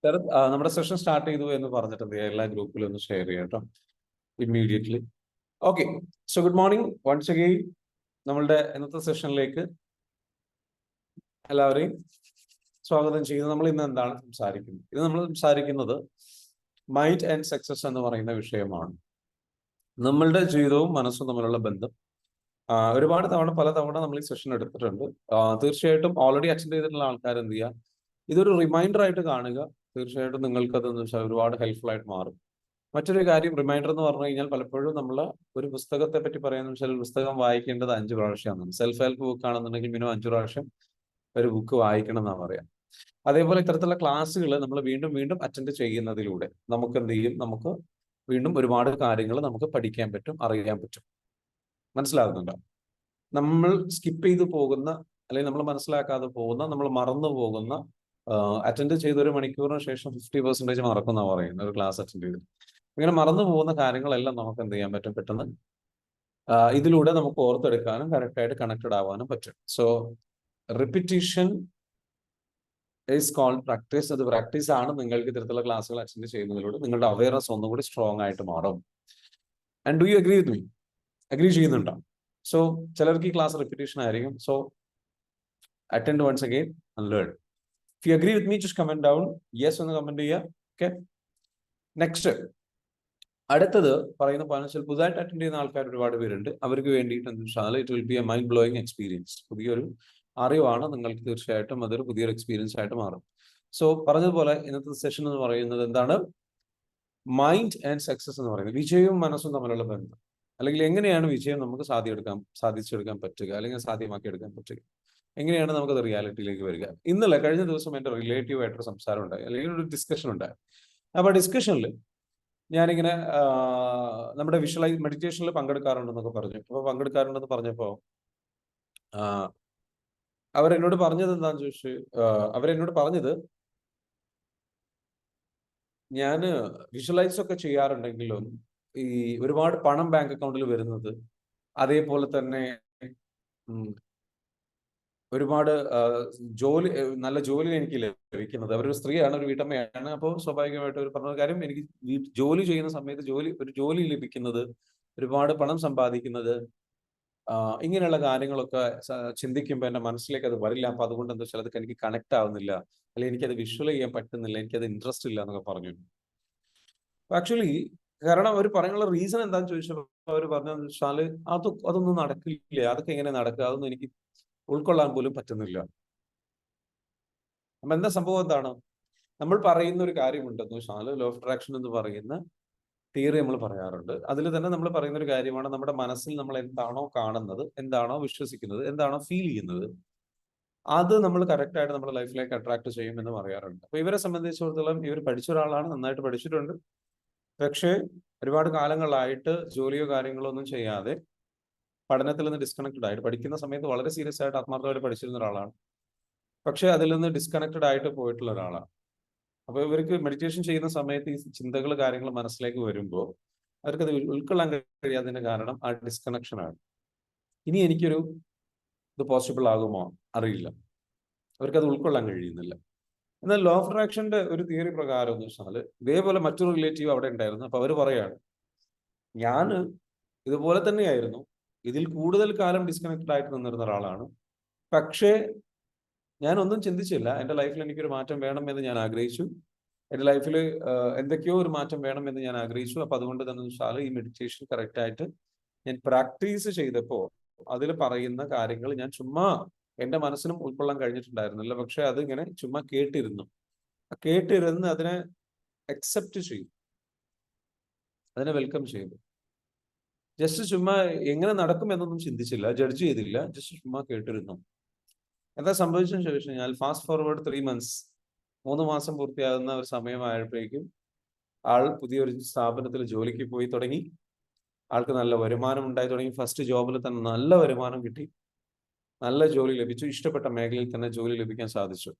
ശരത്, നമ്മുടെ session start ചെയ്തു എന്ന് പറഞ്ഞിട്ടുണ്ട്. എല്ലാ ഗ്രൂപ്പിലും ഒന്ന് ഷെയർ ചെയ്യാം കേട്ടോ, immediately. Okay, so good morning once again. നമ്മളുടെ ഇന്നത്തെ സെഷനിലേക്ക് എല്ലാവരെയും സ്വാഗതം ചെയ്യുന്നു. നമ്മൾ ഇന്ന് എന്താണ് സംസാരിക്കുന്നത്? ഇത് നമ്മൾ സംസാരിക്കുന്നത് മൈൻഡ് ആൻഡ് സക്സസ് എന്ന് പറയുന്ന വിഷയമാണ്. നമ്മളുടെ ജീവിതവും മനസ്സും തമ്മിലുള്ള ബന്ധം. ഒരുപാട് തവണ പലതവണ നമ്മൾ ഈ സെഷൻ എടുത്തിട്ടുണ്ട്. തീർച്ചയായിട്ടും ഓൾറെഡി അറ്റൻഡ് ചെയ്തിട്ടുള്ള ആൾക്കാർ എന്ത് ചെയ്യുക, ഇതൊരു റിമൈൻഡർ ആയിട്ട് കാണുക. തീർച്ചയായിട്ടും നിങ്ങൾക്ക് അതെന്ന് വെച്ചാൽ ഒരുപാട് ഹെൽപ്ഫുൾ ആയിട്ട് മാറും. മറ്റൊരു കാര്യം, റിമൈൻഡർ എന്ന് പറഞ്ഞു കഴിഞ്ഞാൽ പലപ്പോഴും നമ്മൾ ഒരു പുസ്തകത്തെ പറ്റി പറയാന്ന് വെച്ചാൽ പുസ്തകം വായിക്കേണ്ടത് 5 പ്രാവശ്യമാണ്. സെൽഫ് ഹെൽപ്പ് ബുക്ക് ആണെന്നുണ്ടെങ്കിൽ മിനിമം 5 പ്രാവശ്യം ഒരു ബുക്ക് വായിക്കണം എന്നാണ് പറയാം. അതേപോലെ ഇത്തരത്തിലുള്ള ക്ലാസ്സുകൾ നമ്മൾ വീണ്ടും വീണ്ടും അറ്റൻഡ് ചെയ്യുന്നതിലൂടെ നമുക്ക് എന്ത് ചെയ്യും, നമുക്ക് വീണ്ടും ഒരുപാട് കാര്യങ്ങൾ നമുക്ക് പഠിക്കാൻ പറ്റും, അറിയാൻ പറ്റും. മനസ്സിലാകുന്നുണ്ടോ? നമ്മൾ സ്കിപ്പ് ചെയ്തു പോകുന്ന, അല്ലെങ്കിൽ നമ്മൾ മനസ്സിലാക്കാതെ പോകുന്ന, നമ്മൾ മറന്നു പോകുന്ന, അറ്റൻഡ് ചെയ്ത 1 മണിക്കൂറിന് ശേഷം 50% മറക്കുന്ന പറയുന്നത് ഒരു ക്ലാസ് അറ്റൻഡ് ചെയ്ത്. ഇങ്ങനെ മറന്നു പോകുന്ന കാര്യങ്ങളെല്ലാം നമുക്ക് എന്ത് ചെയ്യാൻ പറ്റും, പെട്ടെന്ന് ഇതിലൂടെ നമുക്ക് ഓർത്തെടുക്കാനും കറക്റ്റായിട്ട് കണക്റ്റഡ് ആവാനും പറ്റും. So repetition is called practice. അത് പ്രാക്ടീസ് ആണ് നിങ്ങൾക്ക് ഇത്തരത്തിലുള്ള ക്ലാസ്സുകൾ അറ്റൻഡ് ചെയ്യുന്നതിലൂടെ നിങ്ങളുടെ അവയർനെസ് ഒന്നും കൂടി സ്ട്രോങ് ആയിട്ട് മാറും. And do you agree with me? Agree ചെയ്യുന്നുണ്ടോ? സോ ചിലർക്ക് ഈ ക്ലാസ് റിപ്പിറ്റീഷൻ ആയിരിക്കും. So attend once again and learn. If you agree with me, just comment down yes എന്ന് കമന്റ് ചെയ്യുക. ഓക്കെ, നെക്സ്റ്റ് അടുത്തത് പറയുന്ന പറഞ്ഞാൽ പുതുതായിട്ട് അറ്റൻഡ് ചെയ്യുന്ന ആൾക്കാർ ഒരുപാട് പേരുണ്ട്. അവർക്ക് വേണ്ടിയിട്ട് എന്താ വെച്ചാൽ it will be A mind blowing experience. പുതിയൊരു അറിവാണ് നിങ്ങൾക്ക്. തീർച്ചയായിട്ടും അതൊരു പുതിയൊരു എക്സ്പീരിയൻസ് ആയിട്ട് മാറും. സോ പറഞ്ഞതുപോലെ ഇന്നത്തെ സെഷൻ എന്ന് പറയുന്നത് എന്താണ്? മൈൻഡ് ആൻഡ് സക്സസ് എന്ന് പറയുന്നത് വിജയവും മനസ്സും തമ്മിലുള്ള ബന്ധം, അല്ലെങ്കിൽ എങ്ങനെയാണ് വിജയം നമുക്ക് സാധിച്ചെടുക്കാൻ പറ്റുക, അല്ലെങ്കിൽ സാധ്യമാക്കിയെടുക്കാൻ പറ്റുക, എങ്ങനെയാണ് നമുക്കത് റിയാലിറ്റിയിലേക്ക് വരിക. കഴിഞ്ഞ ദിവസം എൻ്റെ റിലേറ്റീവ് ആയിട്ടൊരു സംസാരം ഉണ്ടായി, അല്ലെങ്കിൽ ഒരു ഡിസ്കഷൻ ഉണ്ടായി. അപ്പോൾ ഡിസ്കഷനിൽ ഞാനിങ്ങനെ നമ്മുടെ മെഡിറ്റേഷനിൽ പങ്കെടുക്കാറുണ്ടെന്നൊക്കെ പറഞ്ഞു. അപ്പോൾ പങ്കെടുക്കാറുണ്ടെന്ന് പറഞ്ഞപ്പോൾ അവരെന്നോട് പറഞ്ഞത് എന്താണെന്ന് ചോദിച്ചു. അവരെന്നോട് പറഞ്ഞത്, ഞാൻ വിഷ്വലൈസ് ഒക്കെ ചെയ്യാറുണ്ടെങ്കിലും ഈ ഒരുപാട് പണം ബാങ്ക് അക്കൗണ്ടിൽ വരുന്നത്, അതേപോലെ തന്നെ ഒരുപാട് നല്ല ജോലി എനിക്ക് ലഭിക്കുന്നത്. അവരൊരു സ്ത്രീയാണ്, ഒരു വീട്ടമ്മയാണ്. അപ്പോൾ സ്വാഭാവികമായിട്ട് ഒരു പറഞ്ഞ കാര്യം, എനിക്ക് ജോലി ചെയ്യുന്ന സമയത്ത് ജോലി ലഭിക്കുന്നത്, ഒരുപാട് പണം സമ്പാദിക്കുന്നത്, ഇങ്ങനെയുള്ള കാര്യങ്ങളൊക്കെ ചിന്തിക്കുമ്പോൾ എൻ്റെ മനസ്സിലേക്ക് അത് വരില്ല. അപ്പൊ അതുകൊണ്ട് എന്താ വെച്ചാൽ അതൊക്കെ എനിക്ക് കണക്ട് ആവുന്നില്ല, അല്ലെങ്കിൽ എനിക്കത് വിഷ്വൽ ചെയ്യാൻ പറ്റുന്നില്ല, എനിക്കത് ഇൻട്രസ്റ്റ് ഇല്ല എന്നൊക്കെ പറഞ്ഞു. ആക്ച്വലി കാരണം അവർ പറയാനുള്ള റീസൺ എന്താണെന്ന് ചോദിച്ചപ്പോൾ അവർ പറഞ്ഞതെന്ന് വെച്ചാൽ അതൊന്നും നടക്കില്ല, അതൊക്കെ എങ്ങനെ നടക്കുക, അതൊന്നും എനിക്ക് ഉൾക്കൊള്ളാൻ പോലും പറ്റുന്നില്ല. അപ്പൊ എന്താ സംഭവം എന്താണ്? നമ്മൾ പറയുന്ന ഒരു കാര്യമുണ്ടെന്ന് വെച്ചാൽ ലോ ഓഫ് അട്രാക്ഷൻ എന്ന് പറയുന്ന തിയറി നമ്മൾ പറയാറുണ്ട്. അതിൽ തന്നെ നമ്മൾ പറയുന്ന ഒരു കാര്യമാണ്, നമ്മുടെ മനസ്സിൽ നമ്മൾ എന്താണോ കാണുന്നത്, എന്താണോ വിശ്വസിക്കുന്നത്, എന്താണോ ഫീൽ ചെയ്യുന്നത്, അത് നമ്മൾ കറക്റ്റ് ആയിട്ട് നമ്മുടെ ലൈഫിലേക്ക് അട്രാക്ട് ചെയ്യും എന്ന് പറയാറുണ്ട്. അപ്പൊ ഇവരെ സംബന്ധിച്ചിടത്തോളം ഇവർ പഠിച്ച ഒരാളാണ്, നന്നായിട്ട് പഠിച്ചിട്ടുണ്ട്. പക്ഷേ ഒരുപാട് കാലങ്ങളായിട്ട് ജോലിയോ കാര്യങ്ങളോ ഒന്നും ചെയ്യാതെ പഠനത്തിൽ നിന്ന് ഡിസ്കണക്റ്റഡ് ആയിട്ട്, പഠിക്കുന്ന സമയത്ത് വളരെ സീരിയസ് ആയിട്ട് ആത്മാർത്ഥമായിട്ട് പഠിച്ചിരുന്ന ഒരാളാണ്. പക്ഷെ അതിൽ നിന്ന് ഡിസ്കണക്റ്റഡ് ആയിട്ട് പോയിട്ടുള്ള ഒരാളാണ്. അപ്പൊ ഇവർക്ക് മെഡിറ്റേഷൻ ചെയ്യുന്ന സമയത്ത് ഈ ചിന്തകൾ കാര്യങ്ങൾ മനസ്സിലേക്ക് വരുമ്പോൾ അവർക്കത് ഉൾക്കൊള്ളാൻ കഴിയാത്തതിന്റെ കാരണം ആ ഡിസ്കണക്ഷൻ ആണ്. ഇനി എനിക്കൊരു ഇത് പോസിബിൾ ആകുമോ അറിയില്ല, അവർക്കത് ഉൾക്കൊള്ളാൻ കഴിയുന്നില്ല. എന്നാൽ ലോ ഓഫ് അട്രാക്ഷന്റെ ഒരു തിയറി പ്രകാരം എന്ന് വെച്ചാൽ ഇതേപോലെ മറ്റൊരു റിലേറ്റീവ് അവിടെ ഉണ്ടായിരുന്നു. അപ്പൊ അവർ പറയാണ്, ഞാൻ ഇതുപോലെ തന്നെയായിരുന്നു, ഇതിൽ കൂടുതൽ കാലം ഡിസ്കണക്റ്റഡ് ആയിട്ട് നിന്നിരുന്ന ഒരാളാണ്. പക്ഷേ ഞാൻ ഒന്നും ചിന്തിച്ചില്ല. എൻ്റെ ലൈഫിൽ എനിക്കൊരു മാറ്റം വേണം എന്ന് ഞാൻ ആഗ്രഹിച്ചു. എൻ്റെ ലൈഫിൽ എന്തൊക്കെയോ ഒരു മാറ്റം വേണം എന്ന് ഞാൻ ആഗ്രഹിച്ചു. അപ്പൊ അതുകൊണ്ട് തന്നെ വെച്ചാൽ ഈ മെഡിറ്റേഷൻ കറക്റ്റ് ആയിട്ട് ഞാൻ പ്രാക്ടീസ് ചെയ്തപ്പോൾ അതിൽ പറയുന്ന കാര്യങ്ങൾ ഞാൻ ചുമ്മാ എൻ്റെ മനസ്സിനും ഉൾക്കൊള്ളാൻ കഴിഞ്ഞിട്ടുണ്ടായിരുന്നില്ല. പക്ഷെ അതിങ്ങനെ ചുമ്മാ കേട്ടിരുന്ന് അതിനെ അക്സെപ്റ്റ് ചെയ്തു, അതിനെ വെൽക്കം ചെയ്തു. ജസ്റ്റ് ചുമ്മാ എങ്ങനെ നടക്കും എന്നൊന്നും ചിന്തിച്ചില്ല, ജഡ്ജ് ചെയ്തില്ല, ജസ്റ്റ് ചുമ്മാ കേട്ടിരുന്നു. എന്താ സംഭവിച്ചെന്ന് ചോദിച്ചു കഴിഞ്ഞാൽ, ഫാസ്റ്റ് ഫോർവേഡ് 3 months, 3 മാസം പൂർത്തിയാകുന്ന ഒരു സമയമായപ്പോഴേക്കും ആൾ പുതിയൊരു സ്ഥാപനത്തിൽ ജോലിക്ക് പോയി തുടങ്ങി. ആൾക്ക് നല്ല വരുമാനം ഉണ്ടായി തുടങ്ങി. ഫസ്റ്റ് ജോബിൽ തന്നെ നല്ല വരുമാനം കിട്ടി, നല്ല ജോലി ലഭിച്ചു, ഇഷ്ടപ്പെട്ട മേഖലയിൽ തന്നെ ജോലി ലഭിക്കാൻ സാധിച്ചു.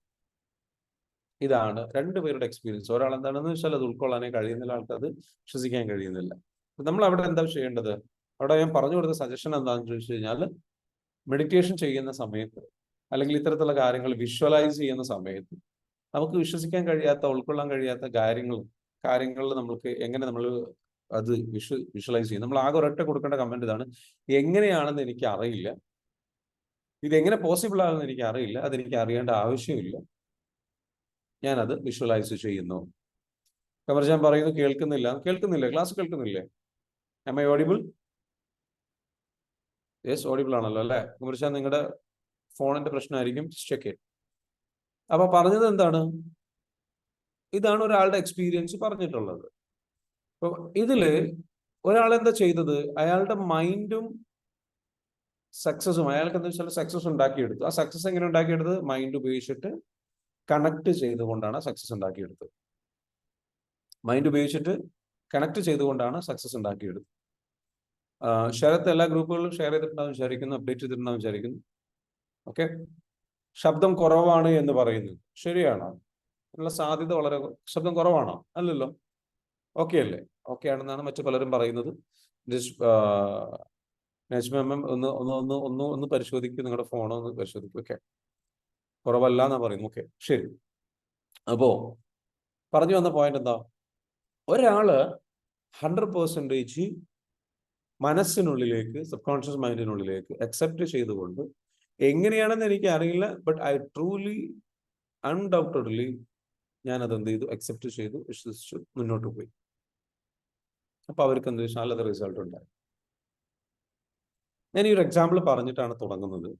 ഇതാണ് രണ്ടുപേരുടെ എക്സ്പീരിയൻസ്. ഒരാൾ എന്താണെന്ന് വെച്ചാൽ അത് ഉൾക്കൊള്ളാനേ കഴിയുന്നില്ല, ആൾക്ക് അത് വിശ്വസിക്കാൻ കഴിയുന്നില്ല. നമ്മൾ അവിടെ എന്താ ചെയ്യേണ്ടത്? അവിടെ ഞാൻ പറഞ്ഞു കൊടുത്ത സജഷൻ എന്താണെന്ന് ചോദിച്ചു കഴിഞ്ഞാൽ, മെഡിറ്റേഷൻ ചെയ്യുന്ന സമയത്ത്, അല്ലെങ്കിൽ ഇത്തരത്തിലുള്ള കാര്യങ്ങൾ വിഷ്വലൈസ് ചെയ്യുന്ന സമയത്ത് നമുക്ക് വിശ്വസിക്കാൻ കഴിയാത്ത, ഉൾക്കൊള്ളാൻ കഴിയാത്ത കാര്യങ്ങളിൽ നമ്മൾക്ക് എങ്ങനെ നമ്മൾ അത് വിഷ്വലൈസ് ചെയ്യും? നമ്മൾ ആകെ ഒരൊറ്റ കൊടുക്കേണ്ട കമന്റ് ഇതാണ്: എങ്ങനെയാണെന്ന് എനിക്ക് അറിയില്ല, ഇതെങ്ങനെ പോസിബിൾ ആകുമെന്ന് എനിക്ക് അറിയില്ല, അതെനിക്ക് അറിയേണ്ട ആവശ്യമില്ല, ഞാനത് വിഷ്വലൈസ് ചെയ്യുന്നു. കമർജാൻ പറയുന്നു കേൾക്കുന്നില്ല, ക്ലാസ് കേൾക്കുന്നില്ലേ? Am I audible? Yes, audible ആണല്ലോ അല്ലേ? കമർജാൻ, നിങ്ങളുടെ ഫോണിന്റെ പ്രശ്നമായിരിക്കും, ചെക്ക് ചെയ്യും. അപ്പൊ പറഞ്ഞത് എന്താണ്? ഇതാണ് ഒരാളുടെ എക്സ്പീരിയൻസ് പറഞ്ഞിട്ടുള്ളത്. അപ്പൊ ഇതില് ഒരാൾ എന്താ ചെയ്തത്? അയാളുടെ മൈൻഡും സക്സസും, അയാൾക്ക് എന്താ വെച്ചാൽ സക്സസ് ഉണ്ടാക്കിയെടുത്തു. ആ സക്സസ് എങ്ങനെ ഉണ്ടാക്കിയെടുത്തത്? മൈൻഡ് ഉപയോഗിച്ചിട്ട് കണക്ട് ചെയ്തുകൊണ്ടാണ് സക്സസ് ഉണ്ടാക്കിയെടുത്തത്. മൈൻഡ് ഉപയോഗിച്ചിട്ട് കണക്ട് ചെയ്തുകൊണ്ടാണ് സക്സസ് ഉണ്ടാക്കിയെടുത്തത്. ശരത്ത് എല്ലാ ഗ്രൂപ്പുകളിലും ഷെയർ ചെയ്തിട്ടുണ്ടാവും വിചാരിക്കുന്നു, അപ്ഡേറ്റ് ചെയ്തിട്ടുണ്ടാവും വിചാരിക്കുന്നു. ഓക്കെ. ശബ്ദം കുറവാണ് എന്ന് പറയുന്നു, ശരിയാണോ? അതിനുള്ള സാധ്യത വളരെ ശബ്ദം കുറവാണോ? അല്ലല്ലോ, ഓക്കെ അല്ലേ? ഓക്കെ ആണെന്നാണ് മറ്റു പലരും പറയുന്നത്. നജ്മ മാം ഒന്ന് ഒന്ന് ഒന്ന് ഒന്ന് ഒന്ന് പരിശോധിക്കും, നിങ്ങളുടെ ഫോണോ ഒന്ന് പരിശോധിക്കും. ഓക്കെ, കുറവല്ല എന്നാ പറയുന്നു. ഓക്കെ, ശരി. അപ്പോ പറഞ്ഞു വന്ന പോയിന്റ് എന്താ? ഒരാള് 100% മനസ്സിനുള്ളിലേക്ക്, സബ് കോൺഷ്യസ് മൈൻഡിനുള്ളിലേക്ക് അക്സെപ്റ്റ് ചെയ്തുകൊണ്ട്, എങ്ങനെയാണെന്ന് എനിക്ക് അറിയില്ല, ബട്ട് ഐ ട്രൂലി അൺഡൗട്ടഡ്ലി ഞാൻ അതെന്ത് ചെയ്തു? അക്സെപ്റ്റ് ചെയ്തു, വിശ്വസിച്ചു, മുന്നോട്ട് പോയി. അപ്പൊ അവർക്ക് എന്ത് വെച്ചാൽ നല്ലത് റിസൾട്ട് ഉണ്ടായി. ഞാൻ ഈ ഒരു എക്സാമ്പിൾ പറഞ്ഞിട്ടാണ് തുടങ്ങുന്നത്.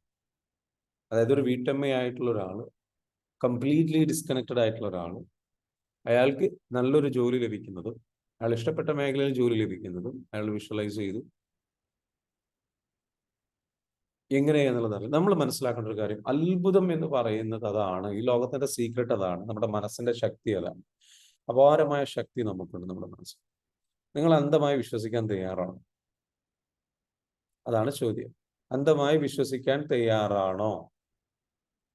അതായത് ഒരു വീട്ടമ്മയായിട്ടുള്ള ഒരാള്, കംപ്ലീറ്റ്ലി ഡിസ്കണക്റ്റഡ് ആയിട്ടുള്ള ഒരാള്, അയാൾക്ക് നല്ലൊരു ജോലി ലഭിക്കുന്നതും, അയാൾ ഇഷ്ടപ്പെട്ട മേഖലയിൽ ജോലി ലഭിക്കുന്നതും അയാൾ വിഷ്വലൈസ് ചെയ്തു. എങ്ങനെയാന്നുള്ളതാണ് നമ്മൾ മനസ്സിലാക്കേണ്ട ഒരു കാര്യം. അത്ഭുതം എന്ന് പറയുന്നത് അതാണ്. ഈ ലോകത്തിന്റെ സീക്രട്ട് അതാണ്. നമ്മുടെ മനസ്സിന്റെ ശക്തി അതാണ്. അപാരമായ ശക്തി നമുക്കുണ്ട് നമ്മുടെ മനസ്സിൽ. നിങ്ങൾ അന്ധമായി വിശ്വസിക്കാൻ തയ്യാറാണോ? അതാണ് ചോദ്യം. അന്ധമായി വിശ്വസിക്കാൻ തയ്യാറാണോ?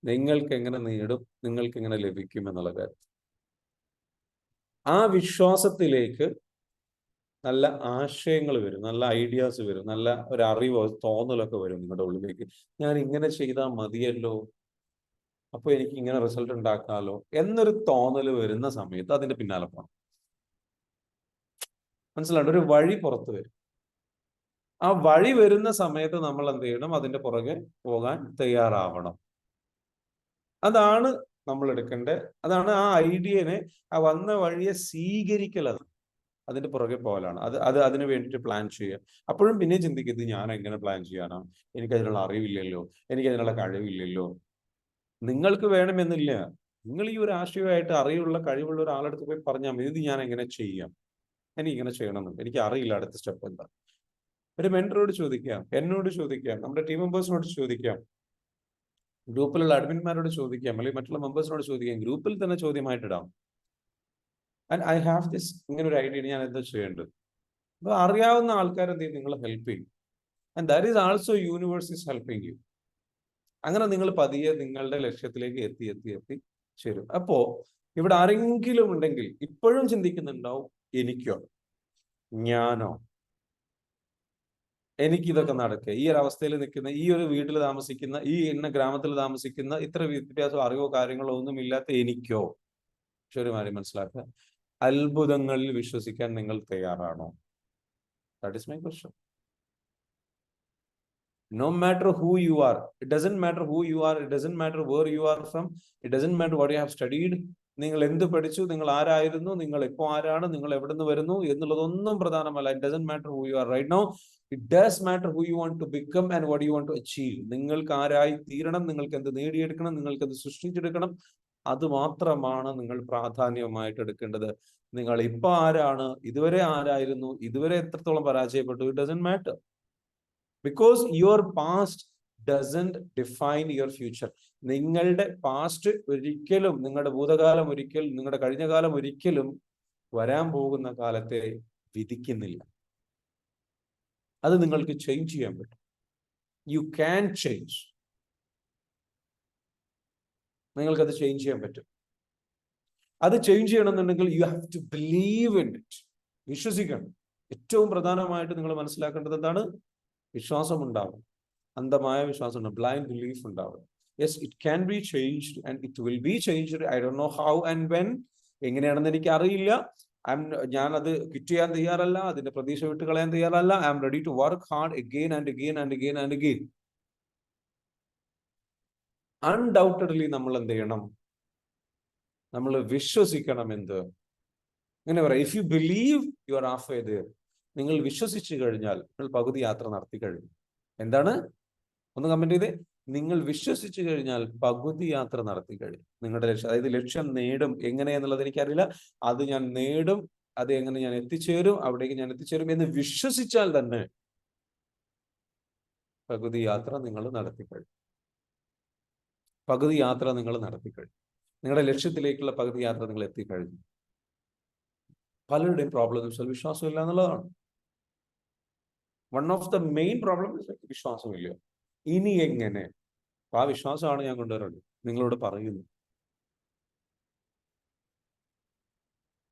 നിങ്ങൾക്ക് എങ്ങനെ നേടും, നിങ്ങൾക്ക് എങ്ങനെ ലഭിക്കും എന്നുള്ള കാര്യം. ആ വിശ്വാസത്തിലേക്ക് നല്ല ആശയങ്ങൾ വരും, നല്ല ഐഡിയാസ് വരും, നല്ല ഒരു അറിവോ തോന്നലൊക്കെ വരും നിങ്ങളുടെ ഉള്ളിലേക്ക്. ഞാൻ ഇങ്ങനെ ചെയ്താൽ മതിയല്ലോ, അപ്പൊ എനിക്ക് ഇങ്ങനെ റിസൾട്ട് ഉണ്ടാക്കാമല്ലോ എന്നൊരു തോന്നൽ വരുന്ന സമയത്ത് അതിന്റെ പിന്നാലെ പോകണം. മനസ്സിലാണ്ട്? ഒരു വഴി പുറത്തു വരും. ആ വഴി വരുന്ന സമയത്ത് നമ്മൾ എന്ത് ചെയ്യണം? അതിന്റെ പുറകെ പോകാൻ തയ്യാറാവണം. അതാണ് നമ്മൾ എടുക്കേണ്ട. അതാണ് ആ ഐഡിയനെ, ആ വന്ന വഴിയെ സ്വീകരിക്കലത്, അതിന്റെ പുറകെ പോകലാണ്. അതിന് വേണ്ടിയിട്ട് പ്ലാൻ ചെയ്യുക. അപ്പോഴും പിന്നെ ചിന്തിക്കരുത്, ഞാൻ എങ്ങനെ പ്ലാൻ ചെയ്യാനോ, എനിക്കതിനുള്ള അറിവില്ലല്ലോ, എനിക്കതിനുള്ള കഴിവില്ലല്ലോ. നിങ്ങൾക്ക് വേണമെന്നില്ല. നിങ്ങൾ ഈ ഒരു ആശയമായിട്ട് കഴിവുള്ള ഒരാളെടുത്ത് പോയി പറഞ്ഞാൽ മതി, ഇത് ഞാൻ എങ്ങനെ ചെയ്യാം, എനിക്ക് ഇങ്ങനെ ചെയ്യണമെന്നുണ്ട്, എനിക്ക് അറിയില്ല അടുത്ത സ്റ്റെപ്പ് എന്താ. ഒരു മെന്ററോട് ചോദിക്കാം, എന്നോട് ചോദിക്കാം, നമ്മുടെ ടീം മെമ്പേഴ്സിനോട് ചോദിക്കാം, ഗ്രൂപ്പിലുള്ള അഡ്മിന്മാരോട് ചോദിക്കാം, അല്ലെങ്കിൽ മറ്റുള്ള മെമ്പേഴ്സിനോട് ചോദിക്കാം, ഗ്രൂപ്പിൽ തന്നെ ചോദ്യമായിട്ടിടാം. ആൻഡ് ഐ ഹാവ് ദിസ്, ഇങ്ങനെ ഒരു ഐഡിയ, ഞാൻ എന്താ ചെയ്യേണ്ടത്? അപ്പൊ അറിയാവുന്ന ആൾക്കാർ എന്ത് ചെയ്യും? നിങ്ങളെ ഹെൽപ്പ് ചെയ്യും. And that is also universe is helping you. അങ്ങനെ നിങ്ങൾ പതിയെ നിങ്ങളുടെ ലക്ഷ്യത്തിലേക്ക് എത്തി ചേരും. അപ്പോ ഇവിടെ ആരെങ്കിലും ഉണ്ടെങ്കിൽ ഇപ്പോഴും ചിന്തിക്കുന്നുണ്ടാവും, എനിക്കോ, ഞാനോ, എനിക്കിതൊക്കെ നടക്കുക, ഈ ഒരു അവസ്ഥയിൽ നിൽക്കുന്ന, ഈ ഒരു വീട്ടിൽ താമസിക്കുന്ന, ഈ ഇന്ന ഗ്രാമത്തിൽ താമസിക്കുന്ന, ഇത്ര വിദ്യാഭ്യാസമോ അറിവോ കാര്യങ്ങളോ ഒന്നും ഇല്ലാത്ത എനിക്കോ? പക്ഷെ ഒരു കാര്യം മനസ്സിലാക്കുക, അത്ഭുതങ്ങളിൽ വിശ്വസിക്കാൻ നിങ്ങൾ തയ്യാറാണോ? That is my question. No matter who you are, it doesn't matter who you are, it doesn't matter where you are from, it doesn't matter what you have studied. നിങ്ങൾ എന്ത് പഠിച്ചു, നിങ്ങൾ ആരായിരുന്നു, നിങ്ങൾ ഇപ്പോൾ ആരാണ്, നിങ്ങൾ എവിടെ നിന്ന് വരുന്നു എന്നുള്ളതൊന്നും പ്രധാനമല്ല. It doesn't matter who you are right now. It does matter who you want to become and what you want to achieve. നിങ്ങൾക്ക് ആരായി തീരണം, നിങ്ങൾക്ക് എന്ത് നേടിയെടുക്കണം, നിങ്ങൾക്ക് എന്ത് സൃഷ്ടിച്ചെടുക്കണം, അത് മാത്രമാണ് നിങ്ങൾ പ്രാധാന്യമായിട്ട് എടുക്കേണ്ടത്. നിങ്ങൾ ഇപ്പൊ ആരാണ്, ഇതുവരെ ആരായിരുന്നു, ഇതുവരെ എത്രത്തോളം പരാജയപ്പെട്ടു, it doesn't matter. Because your past doesn't define your future. നിങ്ങളുടെ പാസ്റ്റ് ഒരിക്കലും, നിങ്ങളുടെ ഭൂതകാലം ഒരിക്കലും, നിങ്ങളുടെ കഴിഞ്ഞ കാലം ഒരിക്കലും വരാൻ പോകുന്ന കാലത്തെ വിധിക്കുന്നില്ല. അത് നിങ്ങൾക്ക് ചേഞ്ച് ചെയ്യാൻ പറ്റും. You can change. നിങ്ങൾക്കത് ചേഞ്ച് ചെയ്യാൻ പറ്റും. അത് ചേഞ്ച് ചെയ്യണമെന്നുണ്ടെങ്കിൽ you have to believe in it. വിശ്വസിക്കണം. ഏറ്റവും പ്രധാനമായിട്ട് നിങ്ങൾ മനസ്സിലാക്കേണ്ടത് എന്താണ്? വിശ്വാസം ഉണ്ടാവും. അന്ധമായ വിശ്വാസം ഉണ്ടാവും. ബ്ലൈൻഡ് ബിലീഫ് ഉണ്ടാവും. Yes, it can be changed and it will be changed. I don't know how and when, എങ്ങനെയാണെന്ന് എനിക്ക് അറിയില്ല. ഞാൻ അത് ക്വിറ്റ് ചെയ്യാൻ തയ്യാറല്ല, അതിന്റെ പ്രതീക്ഷ വിട്ട് കളയാൻ തയ്യാറല്ല. I am ready to work hard again and again and again and again. Undoubtedly നമ്മൾ എന്ത് ചെയ്യണം? നമ്മൾ വിശ്വസിക്കണം. എന്ത്? ഇങ്ങനെ പറയാം, if you believe you are half way there. നിങ്ങൾ വിശ്വസിച്ചു കഴിഞ്ഞാൽ നിങ്ങൾ പകുതി യാത്ര നടത്തി കഴിഞ്ഞു. എന്താണ്? ഒന്ന് കമന്റ് ചെയ്തേ. നിങ്ങൾ വിശ്വസിച്ചു കഴിഞ്ഞാൽ പകുതി യാത്ര നടത്തി കഴിഞ്ഞു. നിങ്ങളുടെ ലക്ഷ്യം, അതായത് ലക്ഷ്യം നേടും. എങ്ങനെയെന്നുള്ളത് എനിക്കറിയില്ല. അത് ഞാൻ നേടും, അത് എങ്ങനെ ഞാൻ എത്തിച്ചേരും, അവിടേക്ക് ഞാൻ എത്തിച്ചേരും എന്ന് വിശ്വസിച്ചാൽ തന്നെ പകുതി യാത്ര നിങ്ങൾ നടത്തി കഴിഞ്ഞു. പകുതി യാത്ര നിങ്ങൾ നടത്തി കഴിഞ്ഞു. നിങ്ങളുടെ ലക്ഷ്യത്തിലേക്കുള്ള പകുതി യാത്ര നിങ്ങൾ എത്തിക്കഴിഞ്ഞു. പലരുടെയും പ്രോബ്ലം വിശ്വാസമില്ല എന്നുള്ളതാണ്. One of the main problem വിശ്വാസമില്ല. ഇനി എങ്ങനെ? ആ വിശ്വാസമാണ് ഞാൻ കൊണ്ടുവരുന്നത്, നിങ്ങളോട് പറയുന്നു.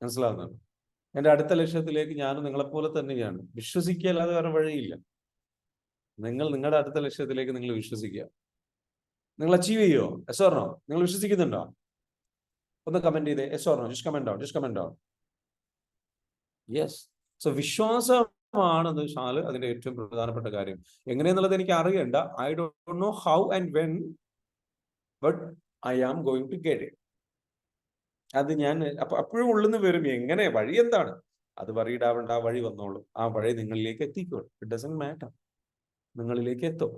മനസ്സിലാവുന്നത്? എന്റെ അടുത്ത ലക്ഷ്യത്തിലേക്ക് ഞാനും നിങ്ങളെപ്പോലെ തന്നെയാണ്. വിശ്വസിക്കല്ലാതെ വേറെ വഴിയില്ല. നിങ്ങൾ നിങ്ങളുടെ അടുത്ത ലക്ഷ്യത്തിലേക്ക് നിങ്ങൾ വിശ്വസിക്കുക. നിങ്ങൾ അച്ചീവ് ചെയ്യോ? Yes or no? നിങ്ങൾ വിശ്വസിക്കുന്നുണ്ടോ? ഒന്ന് കമന്റ് ചെയ്തേ. Yes or no? Just comment down, just comment down. Yes. So വിശ്വാസമാണെന്ന് വെച്ചാൽ അതിന്റെ ഏറ്റവും പ്രധാനപ്പെട്ട കാര്യം. എങ്ങനെയെന്നുള്ളത് എനിക്ക് അറിയണ്ട. I don't know how and when, but I am going to get it. അത് ഞാൻ അപ്പോഴും ഉള്ളിന്ന് വരും. എങ്ങനെ? വഴി എന്താണ്? അത് വറിയിടാവേണ്ട, ആ വഴി വന്നോളും. ആ വഴി നിങ്ങളിലേക്ക് എത്തിക്കോളും. ഇറ്റ് ഡസന്റ് മാറ്റർ, നിങ്ങളിലേക്ക് എത്തും.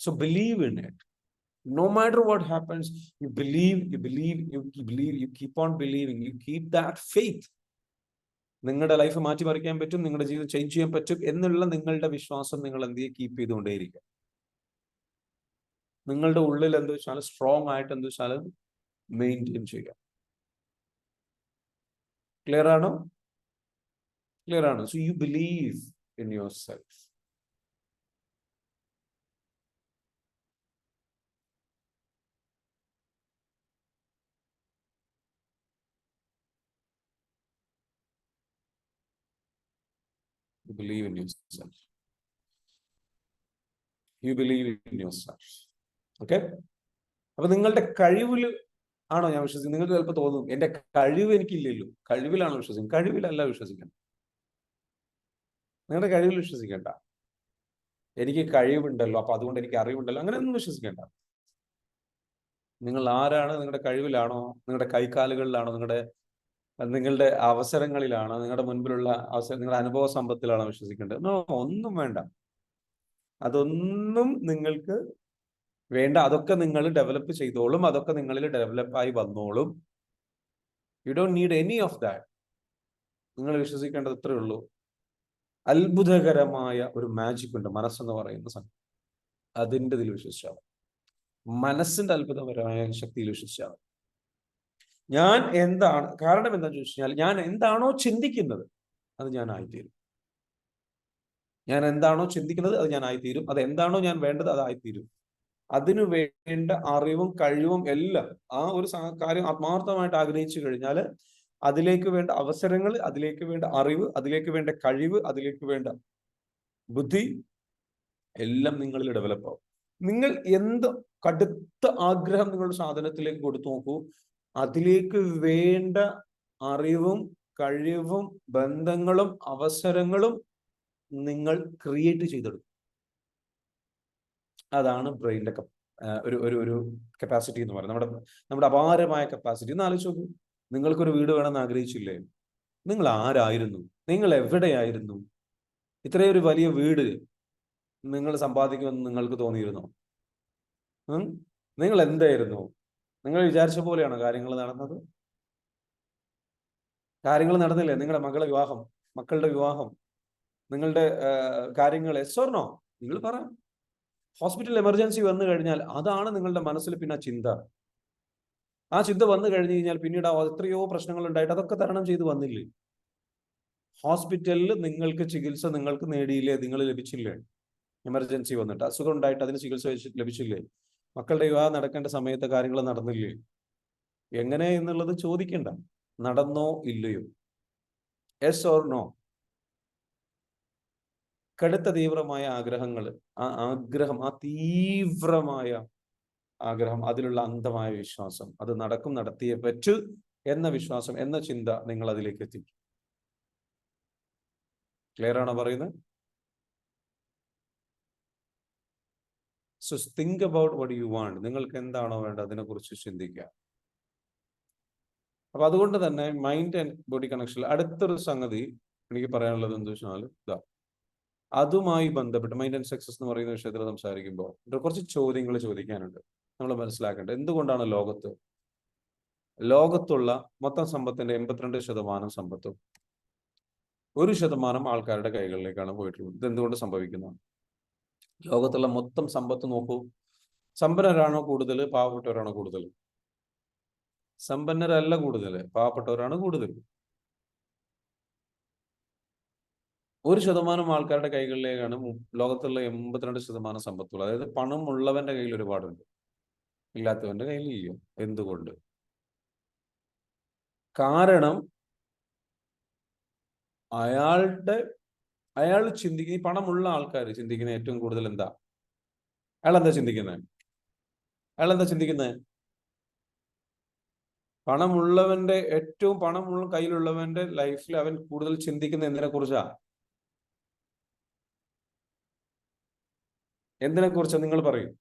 So believe in it. No matter what happens, you believe, you believe, you believe, you keep on believing, you keep that faith. നിങ്ങളുടെ ലൈഫ് മാറ്റിമറിക്കാൻ പറ്റും, നിങ്ങളുടെ ജീവിതം ചേഞ്ച് ചെയ്യാൻ പറ്റും എന്നുള്ള നിങ്ങളുടെ വിശ്വാസം നിങ്ങൾ എന്ത് ചെയ്യുക? കീപ്പ് ചെയ്തുകൊണ്ടേയിരിക്കുക. നിങ്ങളുടെ ഉള്ളിൽ എന്ത് വെച്ചാൽ സ്ട്രോങ് ആയിട്ട് എന്ത് വെച്ചാൽ മെയിൻറ്റെയിൻ ചെയ്യുക. ക്ലിയർ ആണോ? ക്ലിയർ ആണ്. So you believe in your self. You believe in yourself. You believe in yourself. Okay? അപ്പൊ നിങ്ങളുടെ കഴിവിൽ ആണോ ഞാൻ വിശ്വസിക്കുന്നത്? നിങ്ങൾക്ക് ചിലപ്പോൾ തോന്നും എന്റെ കഴിവ് എനിക്കില്ലല്ലോ. കഴിവിലാണോ വിശ്വസിക്കുന്നത്? കഴിവിലല്ല വിശ്വസിക്കണം. നിങ്ങളുടെ കഴിവിൽ വിശ്വസിക്കേണ്ട. എനിക്ക് കഴിവുണ്ടല്ലോ, അപ്പൊ അതുകൊണ്ട് എനിക്ക് അറിവുണ്ടല്ലോ, അങ്ങനെയൊന്നും വിശ്വസിക്കേണ്ട. നിങ്ങൾ ആരാണ്? നിങ്ങളുടെ കഴിവിലാണോ? നിങ്ങളുടെ കൈക്കാലുകളിലാണോ? നിങ്ങളുടെ അവസരങ്ങളിലാണോ? നിങ്ങളുടെ മുൻപിലുള്ള അവസരം, നിങ്ങളുടെ അനുഭവ സമ്പത്തിലാണോ വിശ്വസിക്കേണ്ടത്? നോ, ഒന്നും വേണ്ട. അതൊന്നും നിങ്ങൾക്ക് വേണ്ട. അതൊക്കെ നിങ്ങൾ ഡെവലപ്പ് ചെയ്തോളും. അതൊക്കെ നിങ്ങളിൽ ഡെവലപ്പായി വന്നോളും. You don't need any of that. നിങ്ങൾ വിശ്വസിക്കേണ്ടത് ഇത്രയേ ഉള്ളൂ. അത്ഭുതകരമായ ഒരു മാജിക് ഉണ്ട്, മനസ്സെന്ന് പറയുന്ന സംഗതി. അതിൻ്റെ ഇതിൽ വിശ്വസിച്ചാൽ, മനസ്സിന്റെ അത്ഭുതപരമായ ശക്തിയിൽ വിശ്വസിച്ചാൽ. ഞാൻ എന്താണ്, കാരണം എന്താണെന്ന് ചോദിച്ചു കഴിഞ്ഞാൽ, ഞാൻ എന്താണോ ചിന്തിക്കുന്നത് അത് ഞാൻ ആയിത്തീരും. ഞാൻ എന്താണോ ചിന്തിക്കുന്നത് അത് ഞാൻ ആയിത്തീരും. അത് എന്താണോ ഞാൻ വേണ്ടത് അതായിത്തീരും. അതിനു വേണ്ട അറിവും കഴിവും എല്ലാം, ആ ഒരു കാര്യം ആത്മാർത്ഥമായിട്ട് ആഗ്രഹിച്ചു കഴിഞ്ഞാൽ അതിലേക്ക് വേണ്ട അവസരങ്ങൾ, അതിലേക്ക് വേണ്ട അറിവ്, അതിലേക്ക് വേണ്ട കഴിവ്, അതിലേക്ക് വേണ്ട ബുദ്ധി എല്ലാം നിങ്ങളിൽ ഡെവലപ്പ് ആവും. നിങ്ങൾ എന്ത് കടുത്ത ആഗ്രഹം നിങ്ങളുടെ സാധനത്തിലേക്ക് കൊടുത്തു നോക്കൂ, അതിലേക്ക് വേണ്ട അറിവും കഴിവും ബന്ധങ്ങളും അവസരങ്ങളും നിങ്ങൾ ക്രിയേറ്റ് ചെയ്തെടുക്കും. അതാണ് ബ്രെയിനിന്റെ ഒരു കപ്പാസിറ്റി എന്ന് പറയുന്നത്. നമ്മുടെ അപാരമായ കപ്പാസിറ്റി. ഒന്ന് ആലോചിച്ച് നോക്കൂ. നിങ്ങൾക്കൊരു വീട് വേണമെന്ന് ആഗ്രഹിച്ചില്ലേ? നിങ്ങൾ ആരായിരുന്നു? നിങ്ങൾ എവിടെയായിരുന്നു? ഇത്രയൊരു വലിയ വീട് നിങ്ങൾ സമ്പാദിക്കുമെന്ന് നിങ്ങൾക്ക് തോന്നിയിരുന്നോ? നിങ്ങൾ എന്തായിരുന്നു? നിങ്ങൾ വിചാരിച്ച പോലെയാണോ കാര്യങ്ങൾ നടന്നത്? കാര്യങ്ങൾ നടന്നില്ലേ? നിങ്ങളുടെ മകളുടെ വിവാഹം, മക്കളുടെ വിവാഹം, നിങ്ങളുടെ കാര്യങ്ങൾ, യെസ് ഓർ നോ? നിങ്ങൾ പറ. ഹോസ്പിറ്റൽ എമർജൻസി വന്നു കഴിഞ്ഞാൽ അതാണ് നിങ്ങളുടെ മനസ്സിൽ പിന്നെ ചിന്ത. ആ ചിന്ത വന്നു കഴിഞ്ഞു കഴിഞ്ഞാൽ പിന്നീട് എത്രയോ പ്രശ്നങ്ങൾ ഉണ്ടായിട്ട് അതൊക്കെ തരണം ചെയ്ത് വന്നില്ലേ? ഹോസ്പിറ്റലിൽ നിങ്ങൾക്ക് ചികിത്സ നിങ്ങൾക്ക് നേടിയില്ലേ? നിങ്ങൾ ലഭിച്ചില്ലേ? എമർജൻസി വന്നിട്ട് അസുഖം ഉണ്ടായിട്ട് അതിന് ചികിത്സ ലഭിച്ചില്ലേ? മക്കളുടെ വിവാഹം നടക്കേണ്ട സമയത്ത് കാര്യങ്ങൾ നടന്നില്ലേ? എങ്ങനെ എന്നുള്ളത് ചോദിക്കണ്ട. നടന്നോ ഇല്ലയോ? Yes or no? കടുത്ത തീവ്രമായ ആഗ്രഹങ്ങൾ, ആ ആഗ്രഹം, ആ തീവ്രമായ ആഗ്രഹം, അതിലുള്ള അന്ധമായ വിശ്വാസം, അത് നടത്തിയേ പറ്റൂ എന്ന വിശ്വാസം, എന്ന ചിന്ത നിങ്ങൾ അതിലേക്ക് എത്തിക്കും. ക്ലിയർ ആണോ പറയുന്നത്? So think about what you want. നിങ്ങൾക്ക് എന്താണോ വേണ്ടത് അതിനെക്കുറിച്ച് ചിന്തിക്കുക. അപ്പൊ അതുകൊണ്ട് തന്നെ മൈൻഡ് ആൻഡ് ബോഡി കണക്ഷനിൽ അടുത്തൊരു സംഗതി എനിക്ക് പറയാനുള്ളത് എന്താ വെച്ചാൽ, ഇതാ, അതുമായി ബന്ധപ്പെട്ട് മൈൻഡ് ആൻഡ് സക്സസ് എന്ന് പറയുന്ന വിഷയത്തിൽ സംസാരിക്കുമ്പോൾ കുറച്ച് ചോദ്യങ്ങൾ ചോദിക്കാനുണ്ട്. നമ്മൾ മനസ്സിലാക്കേണ്ടത്, എന്തുകൊണ്ടാണ് ലോകത്തുള്ള മൊത്തം സമ്പത്തിന്റെ 82% സമ്പത്തും 1% ആൾക്കാരുടെ കൈകളിലേക്കാണ് പോയിട്ടുള്ളത്? ഇത് എന്തുകൊണ്ട് സംഭവിക്കുന്നു? ലോകത്തുള്ള മൊത്തം സമ്പത്ത് നോക്കൂ, സമ്പന്നരാണോ കൂടുതൽ, പാവപ്പെട്ടവരാണോ കൂടുതൽ? സമ്പന്നരല്ല കൂടുതൽ, പാവപ്പെട്ടവരാണ് കൂടുതൽ. 1% ആൾക്കാരുടെ കൈകളിലേക്കാണ് ലോകത്തുള്ള 82% സമ്പത്തുള്ളത്. അതായത് പണം ഉള്ളവന്റെ കയ്യിൽ ഒരുപാടുണ്ട്, ഇല്ലാത്തവന്റെ കയ്യിൽ ഇല്ല. എന്തുകൊണ്ട്? കാരണം അയാൾ ചിന്തിക്കുന്ന, ഈ പണമുള്ള ആൾക്കാർ ചിന്തിക്കുന്ന ഏറ്റവും കൂടുതൽ എന്താ? അയാൾ എന്താ ചിന്തിക്കുന്നത്? പണമുള്ളവന്റെ ഏറ്റവും പണമുള്ള കയ്യിലുള്ളവന്റെ ലൈഫിൽ അവൻ കൂടുതൽ ചിന്തിക്കുന്ന എന്തിനെ കുറിച്ചാ നിങ്ങൾ പറയും?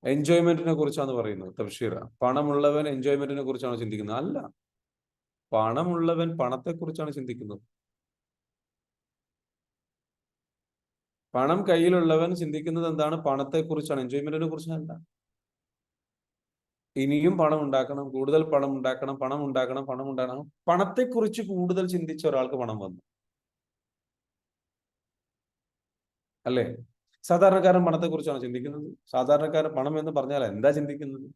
എൻജോയ്മെന്റിനെ കുറിച്ചാണ് പറയുന്നത്. തബ്ഷീറ, പണമുള്ളവൻ എൻജോയ്മെന്റിനെ കുറിച്ചാണ് ചിന്തിക്കുന്നത്? അല്ല, പണമുള്ളവൻ പണത്തെ കുറിച്ചാണ് ചിന്തിക്കുന്നത്. പണം കയ്യിലുള്ളവൻ ചിന്തിക്കുന്നത് എന്താണ്? പണത്തെ കുറിച്ചാണ്, എൻജോയ്മെന്റിനെ കുറിച്ചല്ല. ഇനിയും പണം ഉണ്ടാക്കണം, കൂടുതൽ പണം ഉണ്ടാക്കണം. പണത്തെ കുറിച്ച് കൂടുതൽ ചിന്തിച്ച ഒരാൾക്ക് പണം വന്നു, അല്ലേ? സാധാരണക്കാരൻ പണത്തെ കുറിച്ചാണ് ചിന്തിക്കുന്നത്. സാധാരണക്കാരൻ പണം എന്ന് പറഞ്ഞാൽ എന്താ ചിന്തിക്കുന്നത്?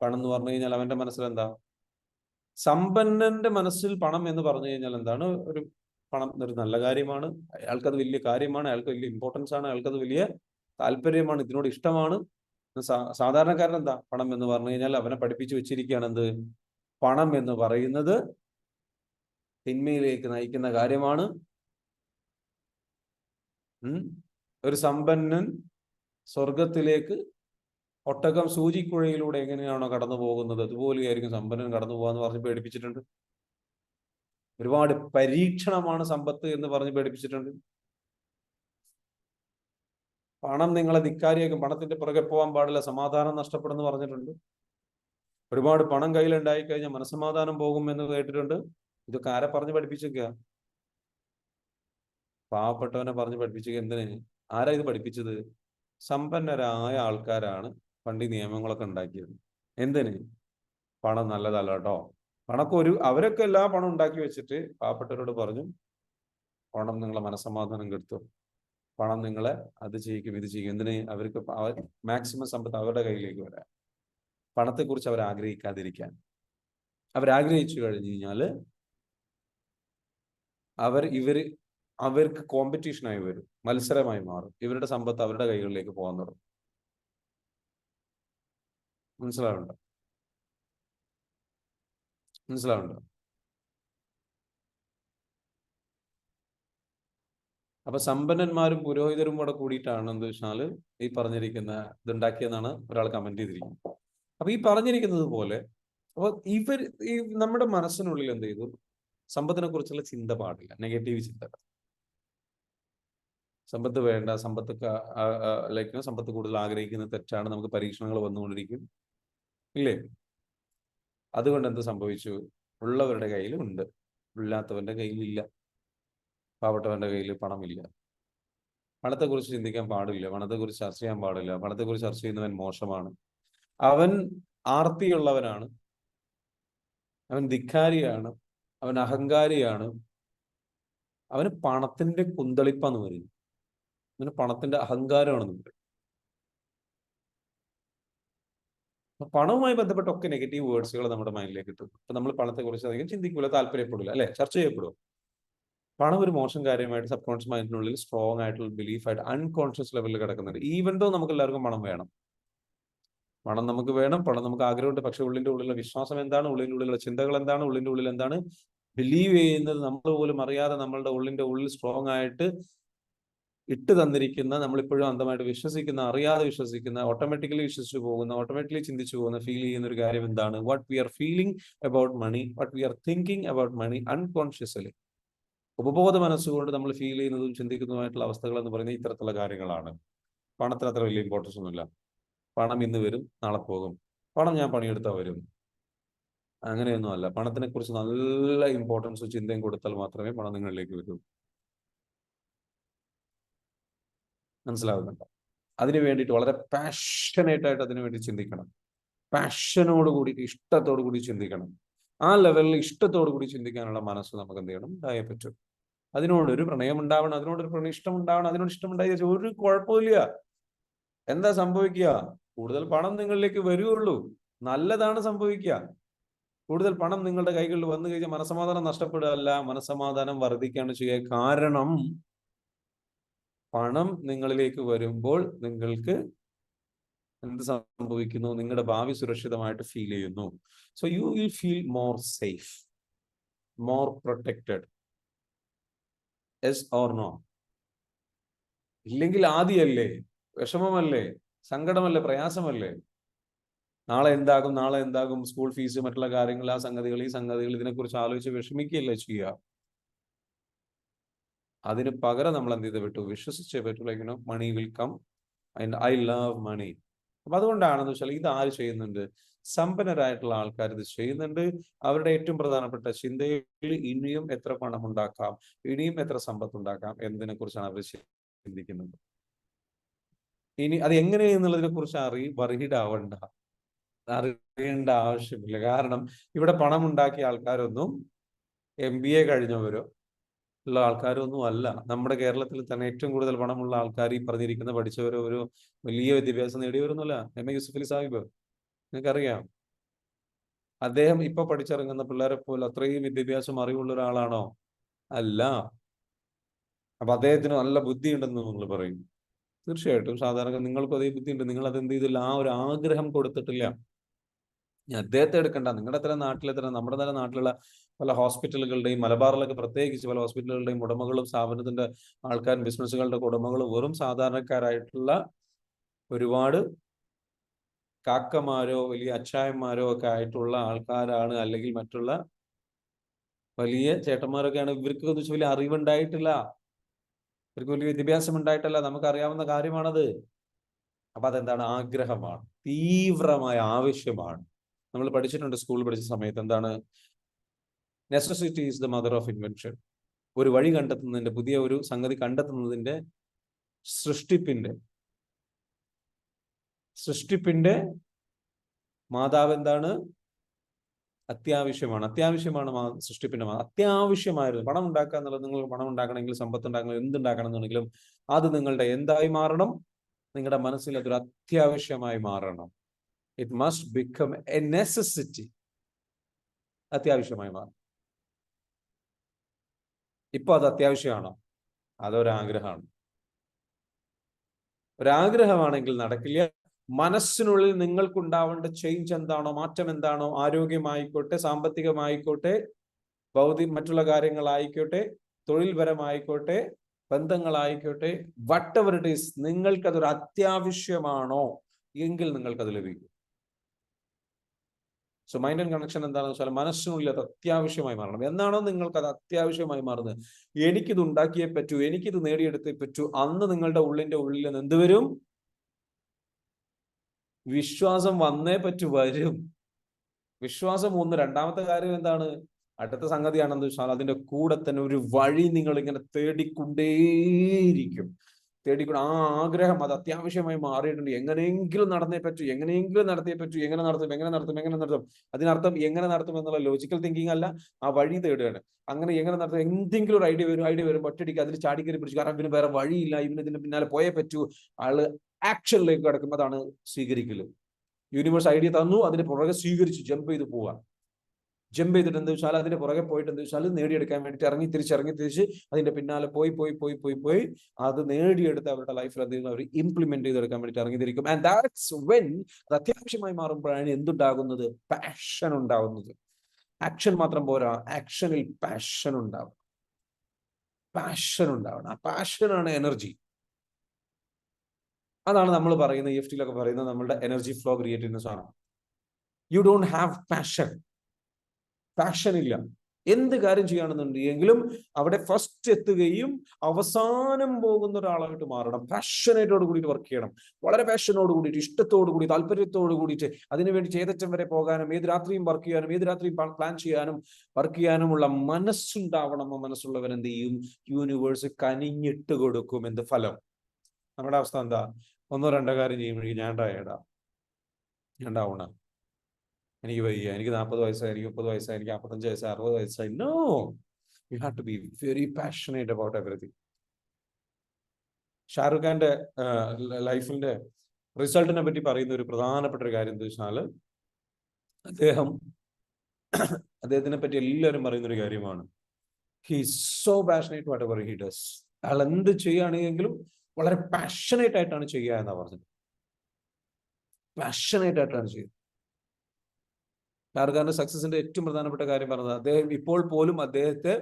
പണം എന്ന് പറഞ്ഞു കഴിഞ്ഞാൽ അവന്റെ മനസ്സിൽ എന്താ? സമ്പന്നന്റെ മനസ്സിൽ പണം എന്ന് പറഞ്ഞു കഴിഞ്ഞാൽ എന്താണ്? പണം ഒരു നല്ല കാര്യമാണ്, അയാൾക്കത് വലിയ കാര്യമാണ്, അയാൾക്ക് വലിയ ഇമ്പോർട്ടൻസ് ആണ്, അയാൾക്കത് വലിയ താല്പര്യമാണ്, ഇതിനോട് ഇഷ്ടമാണ്. സാധാരണക്കാരൻ എന്താ? പണം എന്ന് പറഞ്ഞു കഴിഞ്ഞാൽ അവനെ പഠിപ്പിച്ചു വെച്ചിരിക്കുകയാണ് എന്ത്? പണം എന്ന് പറയുന്നത് തിന്മയിലേക്ക് നയിക്കുന്ന കാര്യമാണ്. ഒരു സമ്പന്നൻ സ്വർഗത്തിലേക്ക് ഒട്ടകം സൂചിക്കുഴയിലൂടെ എങ്ങനെയാണോ കടന്നു പോകുന്നത് അതുപോലെയായിരിക്കും സമ്പന്നൻ കടന്നു പോകാന്ന് പറഞ്ഞ് പേടിപ്പിച്ചിട്ടുണ്ട്. ഒരുപാട് പരീക്ഷണമാണ് സമ്പത്ത് എന്ന് പറഞ്ഞ് പേടിപ്പിച്ചിട്ടുണ്ട്. പണം നിങ്ങളെ ധിക്കാരിയാക്കും, പണത്തിന്റെ പുറകെ പോകാൻ പാടില്ല, സമാധാനം നഷ്ടപ്പെടുന്നു പറഞ്ഞിട്ടുണ്ട്. ഒരുപാട് പണം കയ്യിലുണ്ടായി കഴിഞ്ഞാൽ മനസ്സമാധാനം പോകും എന്ന് കേട്ടിട്ടുണ്ട്. ഇതൊക്കെ ആരെ പറഞ്ഞ് പഠിപ്പിച്ചേക്കുക? പാവപ്പെട്ടവനെ പറഞ്ഞ് പഠിപ്പിച്ചേക്കുക. എന്തിന്? ആരാ ഇത് പഠിപ്പിച്ചത്? സമ്പന്നരായ ആൾക്കാരാണ് പണ്ട് ഈ നിയമങ്ങളൊക്കെ ഉണ്ടാക്കിയത്. എന്തിന്? പണം നല്ലതല്ല കേട്ടോ. അവരൊക്കെ എല്ലാ പണം ഉണ്ടാക്കി വെച്ചിട്ട് പാവപ്പെട്ടവരോട് പറഞ്ഞു, പണം നിങ്ങളെ മനസ്സമാധാനം കെടുത്തും, പണം നിങ്ങളെ അത് ചെയ്യിക്കും, ഇത് ചെയ്യും. എന്തിന്? അവർക്ക് മാക്സിമം സമ്പത്ത് അവരുടെ കയ്യിലേക്ക് വരാൻ, പണത്തെക്കുറിച്ച് അവർ ആഗ്രഹിക്കാതിരിക്കാൻ. അവരാഗ്രഹിച്ചു കഴിഞ്ഞു കഴിഞ്ഞാല് അവർക്ക് കോമ്പറ്റീഷനായി വരും, മത്സരമായി മാറും. ഇവരുടെ സമ്പത്ത് അവരുടെ കൈകളിലേക്ക് പോകാൻ തുടങ്ങും. മനസ്സിലാവുണ്ടോ? അപ്പൊ സമ്പന്നന്മാരും പുരോഹിതരും കൂടെ കൂടിയിട്ടാണ് എന്ത് വെച്ചാൽ ഈ പറഞ്ഞിരിക്കുന്ന ഇതുണ്ടാക്കിയെന്നാണ് ഒരാൾ കമന്റ് ചെയ്തിരിക്കുന്നത്. അപ്പൊ ഈ പറഞ്ഞിരിക്കുന്നത് പോലെ അപ്പൊ ഈ നമ്മുടെ മനസ്സിനുള്ളിൽ എന്ത് ചെയ്തു? സമ്പത്തിനെ കുറിച്ചുള്ള ചിന്ത പാടില്ല, നെഗറ്റീവ് ചിന്ത. സമ്പത്ത് വേണ്ട, സമ്പത്ത് കൂടുതൽ ആഗ്രഹിക്കുന്നത് തെറ്റാണ്, നമുക്ക് പരീക്ഷണങ്ങൾ വന്നുകൊണ്ടിരിക്കും, ഇല്ലേ? അതുകൊണ്ട് എന്ത് സംഭവിച്ചു? ഉള്ളവരുടെ കയ്യിൽ ഉണ്ട്, ഇല്ലാത്തവന്റെ കയ്യിലില്ല. പാവപ്പെട്ടവന്റെ കയ്യിൽ പണമില്ല. പണത്തെക്കുറിച്ച് ചിന്തിക്കാൻ പാടില്ല, പണത്തെക്കുറിച്ച് ചർച്ച ചെയ്യാൻ പാടില്ല. പണത്തെക്കുറിച്ച് ചർച്ച ചെയ്യുന്നവൻ മോശമാണ്, അവൻ ആർത്തിയുള്ളവനാണ്, അവൻ ധിക്കാരിയാണ്, അവൻ അഹങ്കാരിയാണ്, അവന് പണത്തിന്റെ കുന്തളിപ്പാന്ന് പറയും, അവന് പണത്തിന്റെ അഹങ്കാരമാണെന്ന് പറയും. പണവുമായി ബന്ധപ്പെട്ടൊക്കെ നെഗറ്റീവ് വേർഡ്സുകൾ നമ്മുടെ മൈൻഡിലേക്ക് കിട്ടും. അപ്പൊ നമ്മൾ പണത്തെ കുറിച്ച് അധികം ചിന്തിക്കൂല, താല്പര്യപ്പെടില്ല, അല്ലെ? ചർച്ച ചെയ്യപ്പെടും. പണം ഒരു മോശം കാര്യമായിട്ട് സബ് കോൺഷ്യസ് മൈൻഡിനുള്ളിൽ സ്ട്രോങ് ആയിട്ടുള്ള ബിലീഫായിട്ട് അൺകോൺഷ്യസ് ലെവലിൽ കിടക്കുന്നുണ്ട്. ഈവൻ ദോ നമുക്ക് എല്ലാവർക്കും പണം വേണം, പണം നമുക്ക് വേണം, പണം നമുക്ക് ആഗ്രഹമുണ്ട്. പക്ഷെ ഉള്ളിന്റെ ഉള്ളിലുള്ള വിശ്വാസം എന്താണ്? ഉള്ളിന്റെ ഉള്ളിലുള്ള ചിന്തകൾ എന്താണ്? ഉള്ളിന്റെ ഉള്ളിൽ എന്താണ് ബിലീവ് ചെയ്യുന്നത്? നമ്മൾ പോലും അറിയാതെ നമ്മളുടെ ഉള്ളിന്റെ ഉള്ളിൽ സ്ട്രോങ് ആയിട്ട് ഇട്ട് തന്നിരിക്കുന്ന, നമ്മളിപ്പോഴും അന്ധമായിട്ട് വിശ്വസിക്കുന്ന, അറിയാതെ വിശ്വസിക്കുന്ന, ഓട്ടോമാറ്റിക്കലി വിശ്വസിച്ചു പോകുന്ന, ഓട്ടോമാറ്റിക്കലി ചിന്തിച്ചു പോകുന്ന, ഫീൽ ചെയ്യുന്ന ഒരു കാര്യം എന്താണ്? What we are feeling about money, what we are thinking about money unconsciously. ഉപബോധ മനസ്സുകൊണ്ട് നമ്മൾ ഫീൽ ചെയ്യുന്നതും ചിന്തിക്കുന്നതുമായിട്ടുള്ള അവസ്ഥകൾ എന്ന് പറയുന്നത് ഇത്തരത്തിലുള്ള കാര്യങ്ങളാണ്. പണത്തിന് അത്ര വലിയ ഇമ്പോർട്ടൻസ് ഒന്നുമില്ല. പണം ഇന്ന് വരും, നാളെ പോകും. പണം ഞാൻ പണിയെടുത്താൽ വരും. അങ്ങനെയൊന്നും അല്ല. പണത്തിനെ കുറിച്ച് നല്ല ഇമ്പോർട്ടൻസ് ചിന്തയും കൊടുത്താൽ മാത്രമേ പണം നിങ്ങളിലേക്ക് വരൂ. മനസ്സിലാവുന്നുണ്ടോ? അതിനു വേണ്ടിയിട്ട് വളരെ പാഷനേറ്റ് ആയിട്ട് അതിനു വേണ്ടി ചിന്തിക്കണം. പാഷനോട് കൂടി, ഇഷ്ടത്തോടു കൂടി ചിന്തിക്കണം. ആ ലെവലിൽ ഇഷ്ടത്തോടു കൂടി ചിന്തിക്കാനുള്ള മനസ്സ് നമുക്ക് എന്ത് ചെയ്യണം? ഉണ്ടായേ പറ്റും. അതിനോടൊരു പ്രണയം ഉണ്ടാവണം, അതിനോടൊരു ഇഷ്ടം ഉണ്ടാവണം. അതിനോട് ഇഷ്ടമുണ്ടായി ഒരു കുഴപ്പമില്ല. എന്താ സംഭവിക്കുക? കൂടുതൽ പണം നിങ്ങളിലേക്ക് വരുള്ളൂ. നല്ലതാണ് സംഭവിക്കുക. കൂടുതൽ പണം നിങ്ങളുടെ കൈകളിൽ വന്നു കഴിഞ്ഞാൽ മനസമാധാനം നഷ്ടപ്പെടുകയല്ല, മനസമാധാനം വർദ്ധിക്കുകയാണ് ചെയ്യുക. കാരണം പണം നിങ്ങളിലേക്ക് വരുമ്പോൾ നിങ്ങൾക്ക് എന്ത് സംഭവിക്കുന്നു? നിങ്ങളുടെ ഭാവി സുരക്ഷിതമായിട്ട് ഫീൽ ചെയ്യുന്നു. So you will feel more safe, more protected. Yes or no? ഇല്ലെങ്കിൽ ആദിയല്ലേ, വിഷമമല്ലേ, സങ്കടമല്ലേ, പ്രയാസമല്ലേ? നാളെ എന്താകും, നാളെ എന്താകും, സ്കൂൾ ഫീസ്, മറ്റുള്ള കാര്യങ്ങൾ, ആ സംഗതികൾ, ഈ സംഗതികൾ, ഇതിനെക്കുറിച്ച് ആലോചിച്ച് വിഷമിക്കുകയല്ലേ ചെയ്യുക. അതിന് പകരം നമ്മൾ എന്ത് ചെയ്ത് വിട്ടു? വിശ്വസിച്ചേ പറ്റൂ. Like money will come and I love money. അപ്പൊ അതുകൊണ്ടാണെന്ന് വെച്ചാൽ ഇത് ആര് ചെയ്യുന്നുണ്ട്? സമ്പന്നരായിട്ടുള്ള ആൾക്കാർ ഇത് ചെയ്യുന്നുണ്ട്. അവരുടെ ഏറ്റവും പ്രധാനപ്പെട്ട ചിന്തയിൽ ഇനിയും എത്ര പണം ഉണ്ടാക്കാം, ഇനിയും എത്ര സമ്പത്ത് ഉണ്ടാക്കാം എന്നതിനെ കുറിച്ചാണ് അവർ ചിന്തിക്കുന്നത്. ഇനി അത് എങ്ങനെയെന്നുള്ളതിനെ കുറിച്ച് വറീഡാവണ്ട, അറിയേണ്ട ആവശ്യമില്ല. കാരണം ഇവിടെ പണം ഉണ്ടാക്കിയ ആൾക്കാരൊന്നും MBA കഴിഞ്ഞവരോ ഉള്ള ആൾക്കാരൊന്നും അല്ല. നമ്മുടെ കേരളത്തിൽ തന്നെ ഏറ്റവും കൂടുതൽ പണമുള്ള ആൾക്കാർ ഈ പറഞ്ഞിരിക്കുന്ന പഠിച്ചവരോ ഒരു വലിയ വിദ്യാഭ്യാസം നേടിയവരൊന്നുമല്ല. MA യൂസുഫ് അലി സാഹിബ്, നിങ്ങൾക്കറിയാം. അദ്ദേഹം ഇപ്പൊ പഠിച്ചിറങ്ങുന്ന പിള്ളേരെ പോലെ അത്രയും വിദ്യാഭ്യാസം അറിവുള്ള ഒരാളാണോ? അല്ല. അപ്പൊ അദ്ദേഹത്തിന് നല്ല ബുദ്ധി ഉണ്ടെന്ന് നിങ്ങൾ പറയും. തീർച്ചയായിട്ടും സാധാരണ നിങ്ങൾക്കും അതേ ബുദ്ധി ഉണ്ട്. നിങ്ങൾ അതെന്ത് ചെയ്തില്ല? ആ ഒരു ആഗ്രഹം കൊടുത്തിട്ടില്ല. അദ്ദേഹത്തെ എടുക്കണ്ട. നിങ്ങളുടെ തന്നെ നാട്ടിലെ തന്നെ, നമ്മുടെ തന്നെ നാട്ടിലുള്ള പല ഹോസ്പിറ്റലുകളുടെയും, മലബാറിലൊക്കെ പ്രത്യേകിച്ച് പല ഹോസ്പിറ്റലുകളുടെയും ഉടമകളും, സ്ഥാപനത്തിന്റെ ആൾക്കാരും, ബിസിനസ്സുകളുടെ ഉടമകളും വെറും സാധാരണക്കാരായിട്ടുള്ള ഒരുപാട് കാക്കമാരോ വലിയ അച്ചായന്മാരോ ഒക്കെ ആയിട്ടുള്ള ആൾക്കാരാണ്. അല്ലെങ്കിൽ മറ്റുള്ള വലിയ ചേട്ടന്മാരൊക്കെയാണ്. ഇവർക്ക് എന്ന് വെച്ചാൽ വലിയ അറിവുണ്ടായിട്ടില്ല, ഇവർക്ക് വലിയ വിദ്യാഭ്യാസം ഉണ്ടായിട്ടല്ല. നമുക്കറിയാവുന്ന കാര്യമാണത്. അപ്പൊ അതെന്താണ്? ആഗ്രഹമാണ്, തീവ്രമായ ആവശ്യമാണ്. നമ്മൾ പഠിച്ചിട്ടുണ്ട് സ്കൂളിൽ പഠിച്ച സമയത്ത്. എന്താണ്? Necessity is the mother of invention. ഒരു വഴി കണ്ടെത്തുന്നതിന്റെ, പുതിയ ഒരു സംഗതി കണ്ടെത്തുന്നതിന്റെ, സൃഷ്ടിപ്പിന്റെ മാതാവ് എന്താണ്? അത്യാവശ്യമാണ്. സൃഷ്ടിപ്പിന്റെ മാതാവ്. അത്യാവശ്യമായിരുന്നു പണം ഉണ്ടാക്കുക എന്നുള്ളത്. നിങ്ങൾ പണം ഉണ്ടാക്കണമെങ്കിൽ, സമ്പത്ത് ഉണ്ടാക്കണം, എന്തുണ്ടാക്കണം എന്നുണ്ടെങ്കിലും അത് നിങ്ങളുടെ എന്തായി മാറണം? നിങ്ങളുടെ മനസ്സിൽ അതൊരു അത്യാവശ്യമായി മാറണം. It must become A necessity. അത്യാവശ്യമായി മാറും. ഇപ്പൊ അത് അത്യാവശ്യമാണോ? അതൊരാഗ്രഹമാണ്. ഒരാഗ്രഹമാണെങ്കിൽ നടക്കില്ല. മനസ്സിനുള്ളിൽ നിങ്ങൾക്കുണ്ടാവേണ്ട ചേഞ്ച് എന്താണോ, മാറ്റം എന്താണോ, ആരോഗ്യമായിക്കോട്ടെ, സാമ്പത്തികമായിക്കോട്ടെ, മറ്റുള്ള കാര്യങ്ങളായിക്കോട്ടെ, തൊഴിൽപരമായിക്കോട്ടെ, ബന്ധങ്ങളായിക്കോട്ടെ, വട്ട് എവർ ഇറ്റ് ഈസ്, നിങ്ങൾക്കതൊരു അത്യാവശ്യമാണോ എങ്കിൽ നിങ്ങൾക്കത് ലഭിക്കും. സോ മൈൻഡ് ആൻഡ് കണക്ഷൻ എന്താണെന്ന് വെച്ചാൽ മനസ്സിനുള്ളിൽ അത് അത്യാവശ്യമായി മാറണം. എന്നാണോ നിങ്ങൾക്ക് അത് അത്യാവശ്യമായി മാറുന്നത്, എനിക്കിത് ഉണ്ടാക്കിയേ പറ്റൂ, എനിക്കിത് നേടിയെടുത്തേ പറ്റൂ, അന്ന് നിങ്ങളുടെ ഉള്ളിൽ നിന്ന് എന്ത് വരും? വിശ്വാസം വന്നേ പറ്റൂ, വരും. വിശ്വാസം ഒന്ന്. രണ്ടാമത്തെ കാര്യം എന്താണ്? അടുത്ത സംഗതിയാണെന്ന് വെച്ചാൽ അതിന്റെ കൂടെ തന്നെ ഒരു വഴി നിങ്ങൾ ഇങ്ങനെ തേടിക്കൊണ്ടേയിരിക്കും. ആ ആഗ്രഹം അത് അത്യാവശ്യമായി മാറിയിട്ടുണ്ട്. എങ്ങനെയെങ്കിലും നടന്നേ പറ്റൂ, എങ്ങനെയെങ്കിലും നടത്തിയേ പറ്റൂ. എങ്ങനെ നടത്തും? അതിനർത്ഥം എങ്ങനെ നടത്തും എന്നുള്ള ലോജിക്കൽ തിങ്കിങ് അല്ല, ആ വഴി തേടുകയാണ്. അങ്ങനെ എങ്ങനെ നടത്തും? എന്തെങ്കിലും ഒരു ഐഡിയ വരും, ഒറ്റടിക്ക് അതിൽ ചാടിക്കറി പിടിച്ചു. കാരണം ഇവന് വേറെ വഴിയില്ല, ഇതിന്റെ പിന്നാലെ പോയേ പറ്റൂ. ആള് ആക്ഷനിലേക്ക് കിടക്കും. അതാണ് സ്വീകരിക്കല്. യൂണിവേഴ്സ് ഐഡിയ തന്നു, അതിന്റെ പുറകെ സ്വീകരിച്ചു, ജമ്പ് ചെയ്ത് പോവുക. ജമ്പ് ചെയ്തിട്ട് എന്താ വെച്ചാൽ അതിന്റെ പുറകെ പോയിട്ട് എന്താ വെച്ചാൽ നേടിയെടുക്കാൻ വേണ്ടിയിട്ട് ഇറങ്ങി തിരിച്ച് അതിന്റെ പിന്നാലെ പോയി അത് നേടിയെടുത്ത് അവരുടെ ലൈഫിൽ എന്തെങ്കിലും അവർ ഇംപ്ലിമെന്റ് ചെയ്തെടുക്കാൻ വേണ്ടിയിട്ട് ഇറങ്ങിത്തിരിക്കും. ആൻഡ് ദാറ്റ്സ് വെൻ അത് അത്യാവശ്യമായി മാറുമ്പോഴാണ് എന്തുണ്ടാകുന്നത്? പാഷൻ ഉണ്ടാകുന്നത്. ആക്ഷൻ മാത്രം പോരാ, ആക്ഷനിൽ പാഷൻ ഉണ്ടാവും. ആ പാഷനാണ് എനർജി. അതാണ് നമ്മൾ പറയുന്ന EFT യിലൊക്കെ പറയുന്നത് നമ്മളുടെ എനർജി ഫ്ലോ ക്രിയേറ്റ് ചെയ്യുന്ന സാധനം. യു ഡോണ്ട് ഹാവ് പാഷൻ ഇല്ല. എന്ത് കാര്യം ചെയ്യുകയാണെന്നുണ്ടെങ്കിലും അവിടെ ഫസ്റ്റ് എത്തുകയും അവസാനം പോകുന്ന ഒരാളായിട്ട് മാറണം. പാഷനേറ്റോട് കൂടിയിട്ട് വർക്ക് ചെയ്യണം. വളരെ പാഷനോട് കൂടിയിട്ട്, ഇഷ്ടത്തോടു കൂടി, താല്പര്യത്തോട് കൂടിയിട്ട് അതിനുവേണ്ടി ചേതറ്റം വരെ പോകാനും, ഏത് രാത്രിയും വർക്ക് ചെയ്യാനും, ഏത് രാത്രിയും പ്ലാൻ ചെയ്യാനും, വർക്ക് ചെയ്യാനുമുള്ള മനസ്സുണ്ടാവണം. മനസ്സുള്ളവൻ എന്ത് ചെയ്യും? യൂണിവേഴ്സ് കനിഞ്ഞിട്ട് കൊടുക്കും. എന്ത് ഫലം? നമ്മുടെ അവസ്ഥ എന്താ? 1-2 കാര്യം ചെയ്യുമ്പോഴേക്കും ഞാൻ ടയേർഡാ, ഞാൻ ഡൗണാ, എനിക്ക് വയ്യ, എനിക്ക് 40 വയസ്സായി, എനിക്ക് 30 വയസ്സായി, എനിക്ക് 55 വയസ്സായി, 60 വയസ്സായി. No, you have to be very passionate about everything. Shahrukh ഖാന്റെ ലൈഫിന്റെ റിസൾട്ടിനെ പറ്റി പറയുന്ന ഒരു പ്രധാനപ്പെട്ട ഒരു കാര്യം എന്താ വെച്ചാൽ, അദ്ദേഹത്തിനെ പറ്റി എല്ലാവരും പറയുന്ന ഒരു കാര്യമാണ്, he is so passionate what ever he does. അയാൾ എന്ത് ചെയ്യുകയാണെങ്കിലും വളരെ പാഷനേറ്റ് ആയിട്ടാണ് ചെയ്യുക എന്നാ പറഞ്ഞത്. പാഷനേറ്റ് ആയിട്ടാണ് ചെയ്യുക. ഷാറുഖ് ഖാന്റെ സക്സസിന്റെ ഏറ്റവും പ്രധാനപ്പെട്ട കാര്യം പറഞ്ഞത്, അദ്ദേഹം ഇപ്പോൾ പോലും അദ്ദേഹത്തെ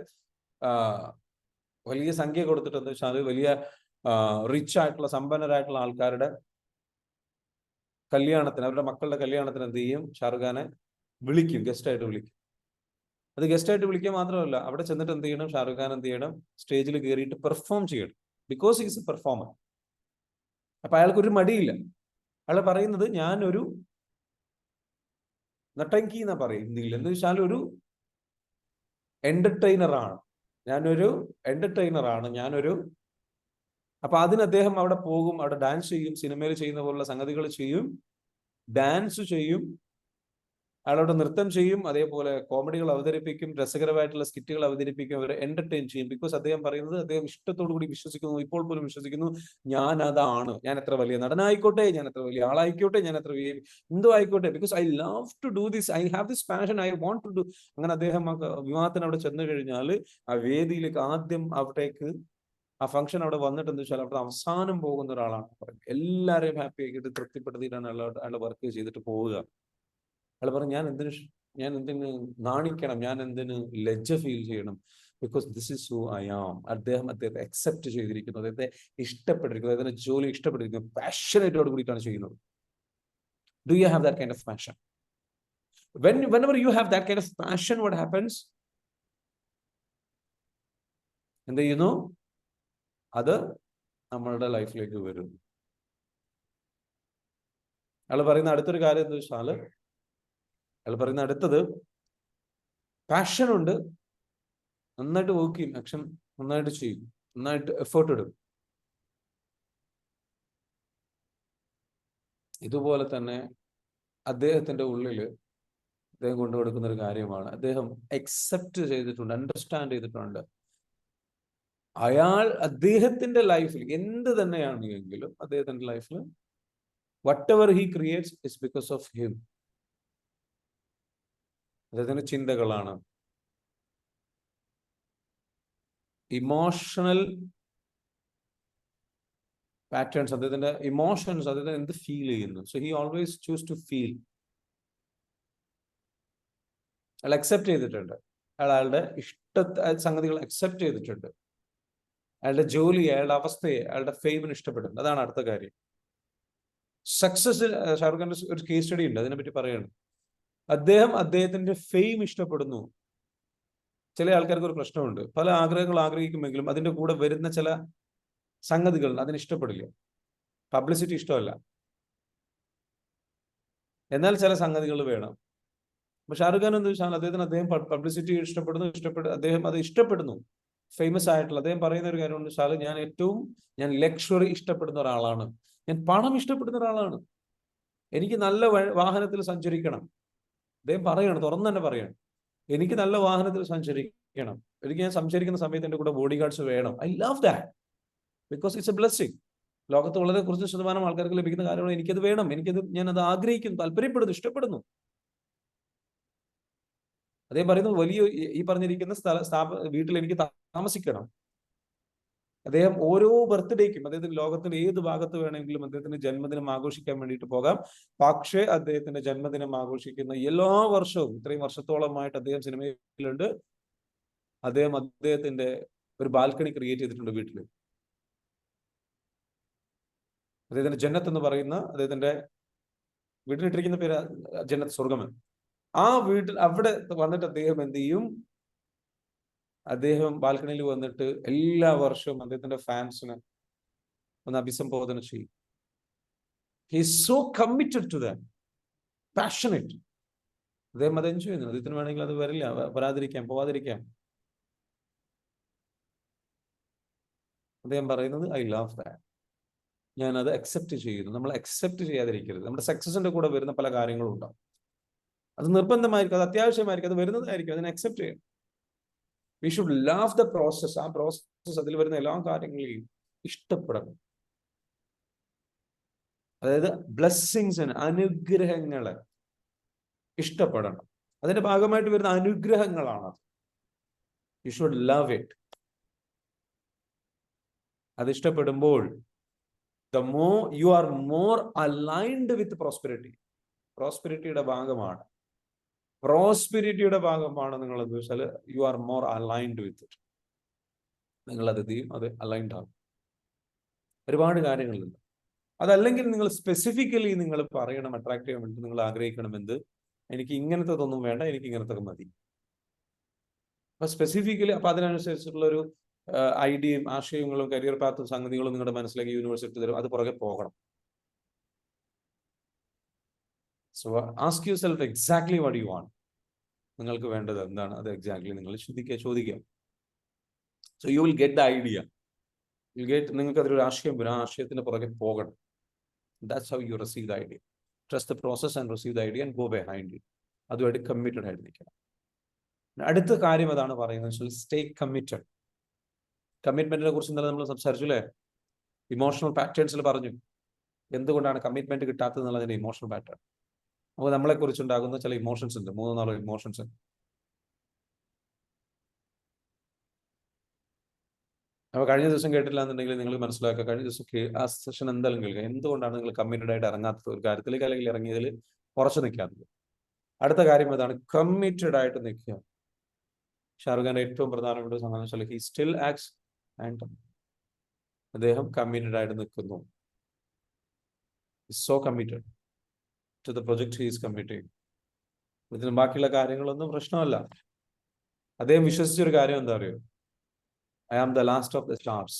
വലിയ സംഖ്യ കൊടുത്തിട്ട് എന്താ വെച്ചാൽ വലിയ റിച്ച് ആയിട്ടുള്ള, സമ്പന്നരായിട്ടുള്ള ആൾക്കാരുടെ കല്യാണത്തിന്, അവരുടെ മക്കളുടെ കല്യാണത്തിന് എന്ത് ചെയ്യും? ഷാറുഖ് ഖാനെ വിളിക്കും, ഗസ്റ്റായിട്ട് വിളിക്കും. അത് ഗസ്റ്റായിട്ട് വിളിക്കുക മാത്രമല്ല, അവിടെ ചെന്നിട്ട് എന്ത് ചെയ്യണം? ഷാറുഖ് ഖാൻ എന്ത് ചെയ്യണം? സ്റ്റേജിൽ കയറിയിട്ട് പെർഫോം ചെയ്യണം. Because he is A performer. അപ്പൊ അയാൾക്കൊരു മടിയില്ല. അയാൾ പറയുന്നത്, ഞാനൊരു നട്ടങ്കി എന്നാ പറയുന്നില്ല, എന്ന് വെച്ചാൽ ഒരു എന്റർടൈനറാണ്, ഞാനൊരു അപ്പൊ അതിന് അദ്ദേഹം അവിടെ പോകും, അവിടെ ഡാൻസ് ചെയ്യും, സിനിമയിൽ ചെയ്യുന്ന പോലുള്ള സംഗതികൾ ചെയ്യും, ഡാൻസ് ചെയ്യും, അയാളോട് നൃത്തം ചെയ്യും, അതേപോലെ കോമഡികൾ അവതരിപ്പിക്കും, രസകരമായിട്ടുള്ള സ്കിറ്റുകൾ അവതരിപ്പിക്കും, അവരെ എന്റർടൈൻ ചെയ്യും. ബിക്കോസ് അദ്ദേഹം പറയുന്നത്, അദ്ദേഹം ഇഷ്ടത്തോടു കൂടി വിശ്വസിക്കുന്നു, ഇപ്പോൾ പോലും വിശ്വസിക്കുന്നു, ഞാൻ അതാണ്, ഞാൻ എത്ര വലിയ നടനായിക്കോട്ടെ, ഞാൻ എത്ര വലിയ ആളായിക്കോട്ടെ, ഞാൻ എത്ര എന്തോ ആയിക്കോട്ടെ, because I love to do this, I have this passion, I want to do. അങ്ങനെ അദ്ദേഹം വിവാഹത്തിന് അവിടെ ചെന്ന് കഴിഞ്ഞാൽ ആ വേദിയിലേക്ക് ആദ്യം അവിടേക്ക് ആ ഫംഗ്ഷൻ അവിടെ വന്നിട്ട് എന്താ വെച്ചാൽ അവിടെ അവസാനം പോകുന്ന ഒരാളാണ് പറയും. എല്ലാവരെയും ഹാപ്പി ആക്കിയിട്ട് തൃപ്തിപ്പെടുത്തിയിട്ടാണ് അയാളുടെ വർക്ക് ചെയ്തിട്ട് പോവുക. അയാൾ പറഞ്ഞു, ഞാൻ എന്തിന് നാണിക്കണം, ഞാൻ എന്തിന് ലജ്ജ ഫീൽ ചെയ്യണം? Because this is who I am. അദ്ദേഹത്തെ അക്സെപ്റ്റ് ചെയ്തിരിക്കുന്നു, അദ്ദേഹത്തെ ഇഷ്ടപ്പെട്ടിരിക്കുന്നു, അദ്ദേഹത്തിന്റെ ജോലി ഇഷ്ടപ്പെട്ടിരിക്കുന്നു, പാഷനേറ്റോട് കൂടിയിട്ടാണ് ചെയ്യുന്നത്. Do you have that kind of passion? Whenever you have that kind of passion, what happens? എന്ത് ചെയ്യുന്നു? അത് നമ്മളുടെ ലൈഫിലേക്ക് വരും. അയാൾ പറയുന്ന അടുത്തൊരു കാര്യം എന്താ വെച്ചാൽ, അയാൾ പറയുന്ന അടുത്തത്, പാഷൻ ഉണ്ട്, നന്നായിട്ട് വർക്ക് ചെയ്യും, ആക്ഷൻ നന്നായിട്ട് ചെയ്യും, നന്നായിട്ട് എഫേർട്ട് ഇടും. ഇതുപോലെ തന്നെ അദ്ദേഹത്തിന്റെ ഉള്ളിൽ അദ്ദേഹം കൊണ്ടുകൊടുക്കുന്ന ഒരു കാര്യമാണ്, അദ്ദേഹം അക്സെപ്റ്റ് ചെയ്തിട്ടുണ്ട്, അണ്ടർസ്റ്റാൻഡ് ചെയ്തിട്ടുണ്ട്. അദ്ദേഹത്തിന്റെ ലൈഫിൽ എന്ത് തന്നെയാണ് എങ്കിലും, അദ്ദേഹത്തിന്റെ ലൈഫിൽ whatever he creates is because of him. അദ്ദേഹത്തിന്റെ ചിന്തകളാണ്, ഇമോഷണൽ പാറ്റേൺസ്, അദ്ദേഹത്തിന്റെ ഇമോഷൻസ്, അദ്ദേഹത്തിന് എന്ത് ഫീൽ ചെയ്യുന്നു. So he always choose to feel. അയാൾ അക്സെപ്റ്റ് ചെയ്തിട്ടുണ്ട്, അയാളുടെ സംഗതികൾ അക്സെപ്റ്റ് ചെയ്തിട്ടുണ്ട്, അയാളുടെ ജോലി, അയാളുടെ അവസ്ഥയെ, അയാളുടെ ഫെയിമിന് ഇഷ്ടപ്പെടുന്നു. അതാണ് അടുത്ത കാര്യം. സക്സസ്, ഷാറുഖ് ഖാന്റെ ഒരു കേസ് സ്റ്റഡി ഉണ്ട്, അതിനെപ്പറ്റി പറയാണ്. അദ്ദേഹത്തിന്റെ ഫെയിം ഇഷ്ടപ്പെടുന്നു. ചില ആൾക്കാർക്ക് ഒരു പ്രശ്നമുണ്ട്, പല ആഗ്രഹങ്ങൾ ആഗ്രഹിക്കുമെങ്കിലും അതിന്റെ കൂടെ വരുന്ന ചില സംഗതികൾ അതിന് ഇഷ്ടപ്പെടില്ല. പബ്ലിസിറ്റി ഇഷ്ടമല്ല, എന്നാൽ ചില സംഗതികൾ വേണം. അപ്പൊ ഷാറുഖ് ഖാൻ എന്ന് വെച്ചാൽ അദ്ദേഹം പബ്ലിസിറ്റി അദ്ദേഹം അത് ഇഷ്ടപ്പെടുന്നു, ഫേമസ് ആയിട്ടുള്ള. അദ്ദേഹം പറയുന്ന ഒരു കാര്യം എന്ന് വെച്ചാൽ, ഞാൻ ലക്ഷറി ഇഷ്ടപ്പെടുന്ന ഒരാളാണ്, ഞാൻ പണം ഇഷ്ടപ്പെടുന്ന ഒരാളാണ്, എനിക്ക് നല്ല വാഹനത്തിൽ സഞ്ചരിക്കണം. അദ്ദേഹം പറയണം, തുറന്നു തന്നെ പറയണം, എനിക്ക് നല്ല വാഹനത്തിൽ സഞ്ചരിക്കണം, ഞാൻ സഞ്ചരിക്കുന്ന സമയത്ത് എൻ്റെ കൂടെ ബോഡി ഗാർഡ്സ് വേണം. I love that because it's A blessing. ലോകത്ത് വളരെ കുറച്ച് ശതമാനം ആൾക്കാർക്ക് ലഭിക്കുന്ന കാര്യമാണ്, എനിക്കത് വേണം, ഞാനത് ആഗ്രഹിക്കുന്നു, താല്പര്യപ്പെടുന്നു, ഇഷ്ടപ്പെടുന്നു. അദ്ദേഹം പറയുന്നത്, വലിയ ഈ പറഞ്ഞിരിക്കുന്ന വീട്ടിൽ എനിക്ക് താമസിക്കണം. അദ്ദേഹം ഓരോ ബർത്ത്ഡേക്കും, അദ്ദേഹത്തിന് ലോകത്തിന്റെ ഏത് ഭാഗത്ത് വേണമെങ്കിലും അദ്ദേഹത്തിന്റെ ജന്മദിനം ആഘോഷിക്കാൻ വേണ്ടിയിട്ട് പോകാം. പക്ഷേ അദ്ദേഹത്തിന്റെ ജന്മദിനം ആഘോഷിക്കുന്ന എല്ലാ വർഷവും, ഇത്രയും വർഷത്തോളമായിട്ട് അദ്ദേഹം സിനിമയിലുണ്ട്, അദ്ദേഹത്തിന്റെ ഒരു ബാൽക്കണി ക്രിയേറ്റ് ചെയ്തിട്ടുണ്ട് വീട്ടിൽ. അദ്ദേഹത്തിന്റെ ജന്നത്ത് എന്ന് പറയുന്ന അദ്ദേഹത്തിന്റെ വീട്ടിലിട്ടിരിക്കുന്ന പേര് ജന്നത്ത്, സ്വർഗം. ആ വീട്ടിൽ അവിടെ വന്നിട്ട് അദ്ദേഹം എന്ത് ചെയ്യും? അദ്ദേഹം ബാൽക്കണിയിൽ വന്നിട്ട് എല്ലാ വർഷവും അദ്ദേഹത്തിന്റെ ഫാൻസിന് ഒന്ന് അഭിസംബോധന ചെയ്യും. He is so committed to them, passionate. അദ്ദേഹം അത് എൻജോയ് ചെയ്യുന്നു. അദ്ദേഹത്തിന് വേണമെങ്കിൽ അത് വരില്ല, വരാതിരിക്കാം, പോവാതിരിക്കാം. അദ്ദേഹം പറയുന്നത് ഐ ലവ് ദാറ്റ്, ഞാനത് അക്സെപ്റ്റ് ചെയ്യുന്നു. നമ്മൾ അക്സെപ്റ്റ് ചെയ്യാതിരിക്കരുത്. നമ്മുടെ സക്സസിന്റെ കൂടെ വരുന്ന പല കാര്യങ്ങളും ഉണ്ടാവും. അത് നിർബന്ധമായിരിക്കും, അത് അത്യാവശ്യമായിരിക്കും, അത് വരുന്നതായിരിക്കും. അതിനെ അക്സെപ്റ്റ് ചെയ്യണം. We should love the process. ആ പ്രോസസ്, അതിൽ വരുന്ന എല്ലാ കാര്യങ്ങളെയും ഇഷ്ടപ്പെടണം. അതായത് ബ്ലെസ്സിങ്സിന്, അനുഗ്രഹങ്ങളെ ഇഷ്ടപ്പെടണം. അതിന്റെ ഭാഗമായിട്ട് വരുന്ന അനുഗ്രഹങ്ങളാണ്. You should love it. അത് ഇഷ്ടപ്പെടുമ്പോൾ the more you are more aligned with prosperity. പ്രോസ്പെരിറ്റിയുടെ ഭാഗമാണ്. പ്രോസ്പെരിറ്റിയുടെ ഭാഗമാണ് നിങ്ങൾ എന്ന് വെച്ചാൽ you are more aligned with it. നിങ്ങൾ അത് ചെയ്യും, അത് അലൈൻഡ് ആകും. ഒരുപാട് കാര്യങ്ങളുണ്ട്. അതല്ലെങ്കിൽ നിങ്ങൾ സ്പെസിഫിക്കലി നിങ്ങൾ പറയണം, അട്രാക്ട് ചെയ്യാൻ വേണ്ടി നിങ്ങൾ ആഗ്രഹിക്കണം, എന്ത്, എനിക്ക് ഇങ്ങനത്തതൊന്നും വേണ്ട, എനിക്ക് ഇങ്ങനത്തെ മതി. അപ്പൊ സ്പെസിഫിക്കലി അപ്പൊ അതിനനുസരിച്ചിട്ടുള്ള ഒരു ഐഡിയയും ആശയങ്ങളും കരിയർ പാത്തും സംഗതികളും നിങ്ങളുടെ മനസ്സിലേക്ക് യൂണിവേഴ്സിറ്റി തരും. അത് പുറകെ പോകണം. So ask you self exactly what you want. നിങ്ങൾക്ക് വേണ്ടത് എന്താണ്, അത് എക്സാക്ട്ലി നിങ്ങൾ ചോദിക്കുക. So you will get the idea. നിങ്ങൾക്ക് അതിലൊരു ആശയം വരും, ആ ആശയത്തിന് പുറകെ പോകണം. That's how you receive the idea. Trust the process and receive the idea and go behind it. അതുമായിട്ട് കമ്മിറ്റഡ് ആയിട്ട് നിൽക്കണം. അടുത്ത കാര്യം അതാണ് പറയുന്നത്, സ്റ്റേ കമ്മിറ്റഡ്. കമ്മിറ്റ്മെന്റിനെ കുറിച്ച് ഇന്നലെ നമ്മൾ സംസാരിച്ചു അല്ലേ? ഇമോഷണൽ പാറ്റേൺസിൽ പറഞ്ഞു എന്തുകൊണ്ടാണ് കമ്മിറ്റ്മെന്റ് കിട്ടാത്തത് എന്നുള്ളതിന്റെ ഇമോഷണൽ പാറ്റേൺ. അപ്പോൾ നമ്മളെ കുറിച്ചുണ്ടാകുന്ന ചില ഇമോഷൻസ് ഉണ്ട്, 3-4 ഇമോഷൻസ്. അപ്പോൾ കഴിഞ്ഞ ദിവസം കേട്ടില്ല എന്നുണ്ടെങ്കിൽ നിങ്ങൾ മനസ്സിലാക്കുക, കഴിഞ്ഞ ദിവസം ആ സെഷൻ എന്തായാലും കേൾക്കുക. എന്തുകൊണ്ടാണ് നിങ്ങൾ കമ്മിറ്റഡ് ആയിട്ട് ഇറങ്ങാത്തത് ഒരു കാര്യത്തിലേക്ക്, അല്ലെങ്കിൽ ഇറങ്ങിയതിൽ ഉറച്ചു നിൽക്കാത്തത്? അടുത്ത കാര്യം അതാണ്, കമ്മിറ്റഡ് ആയിട്ട് നിൽക്കുക. ഷാറുഖ് ഖാന്റെ ഏറ്റവും പ്രധാനപ്പെട്ട സംബന്ധിച്ചാൽ ഹി സ്റ്റിൽ ആക്ട്സ് ആൻഡ് അദ്ദേഹം കമ്മിറ്റഡ് ആയിട്ട് നിൽക്കുന്നു. So committed to the project he is committing. ഇതിന് ബാക്കിയുള്ള കാര്യങ്ങളൊന്നും പ്രശ്നമല്ല. അദ്ദേഹം വിശ്വസിച്ചൊരു കാര്യം എന്താ അറിയോ? I am the last of the stars.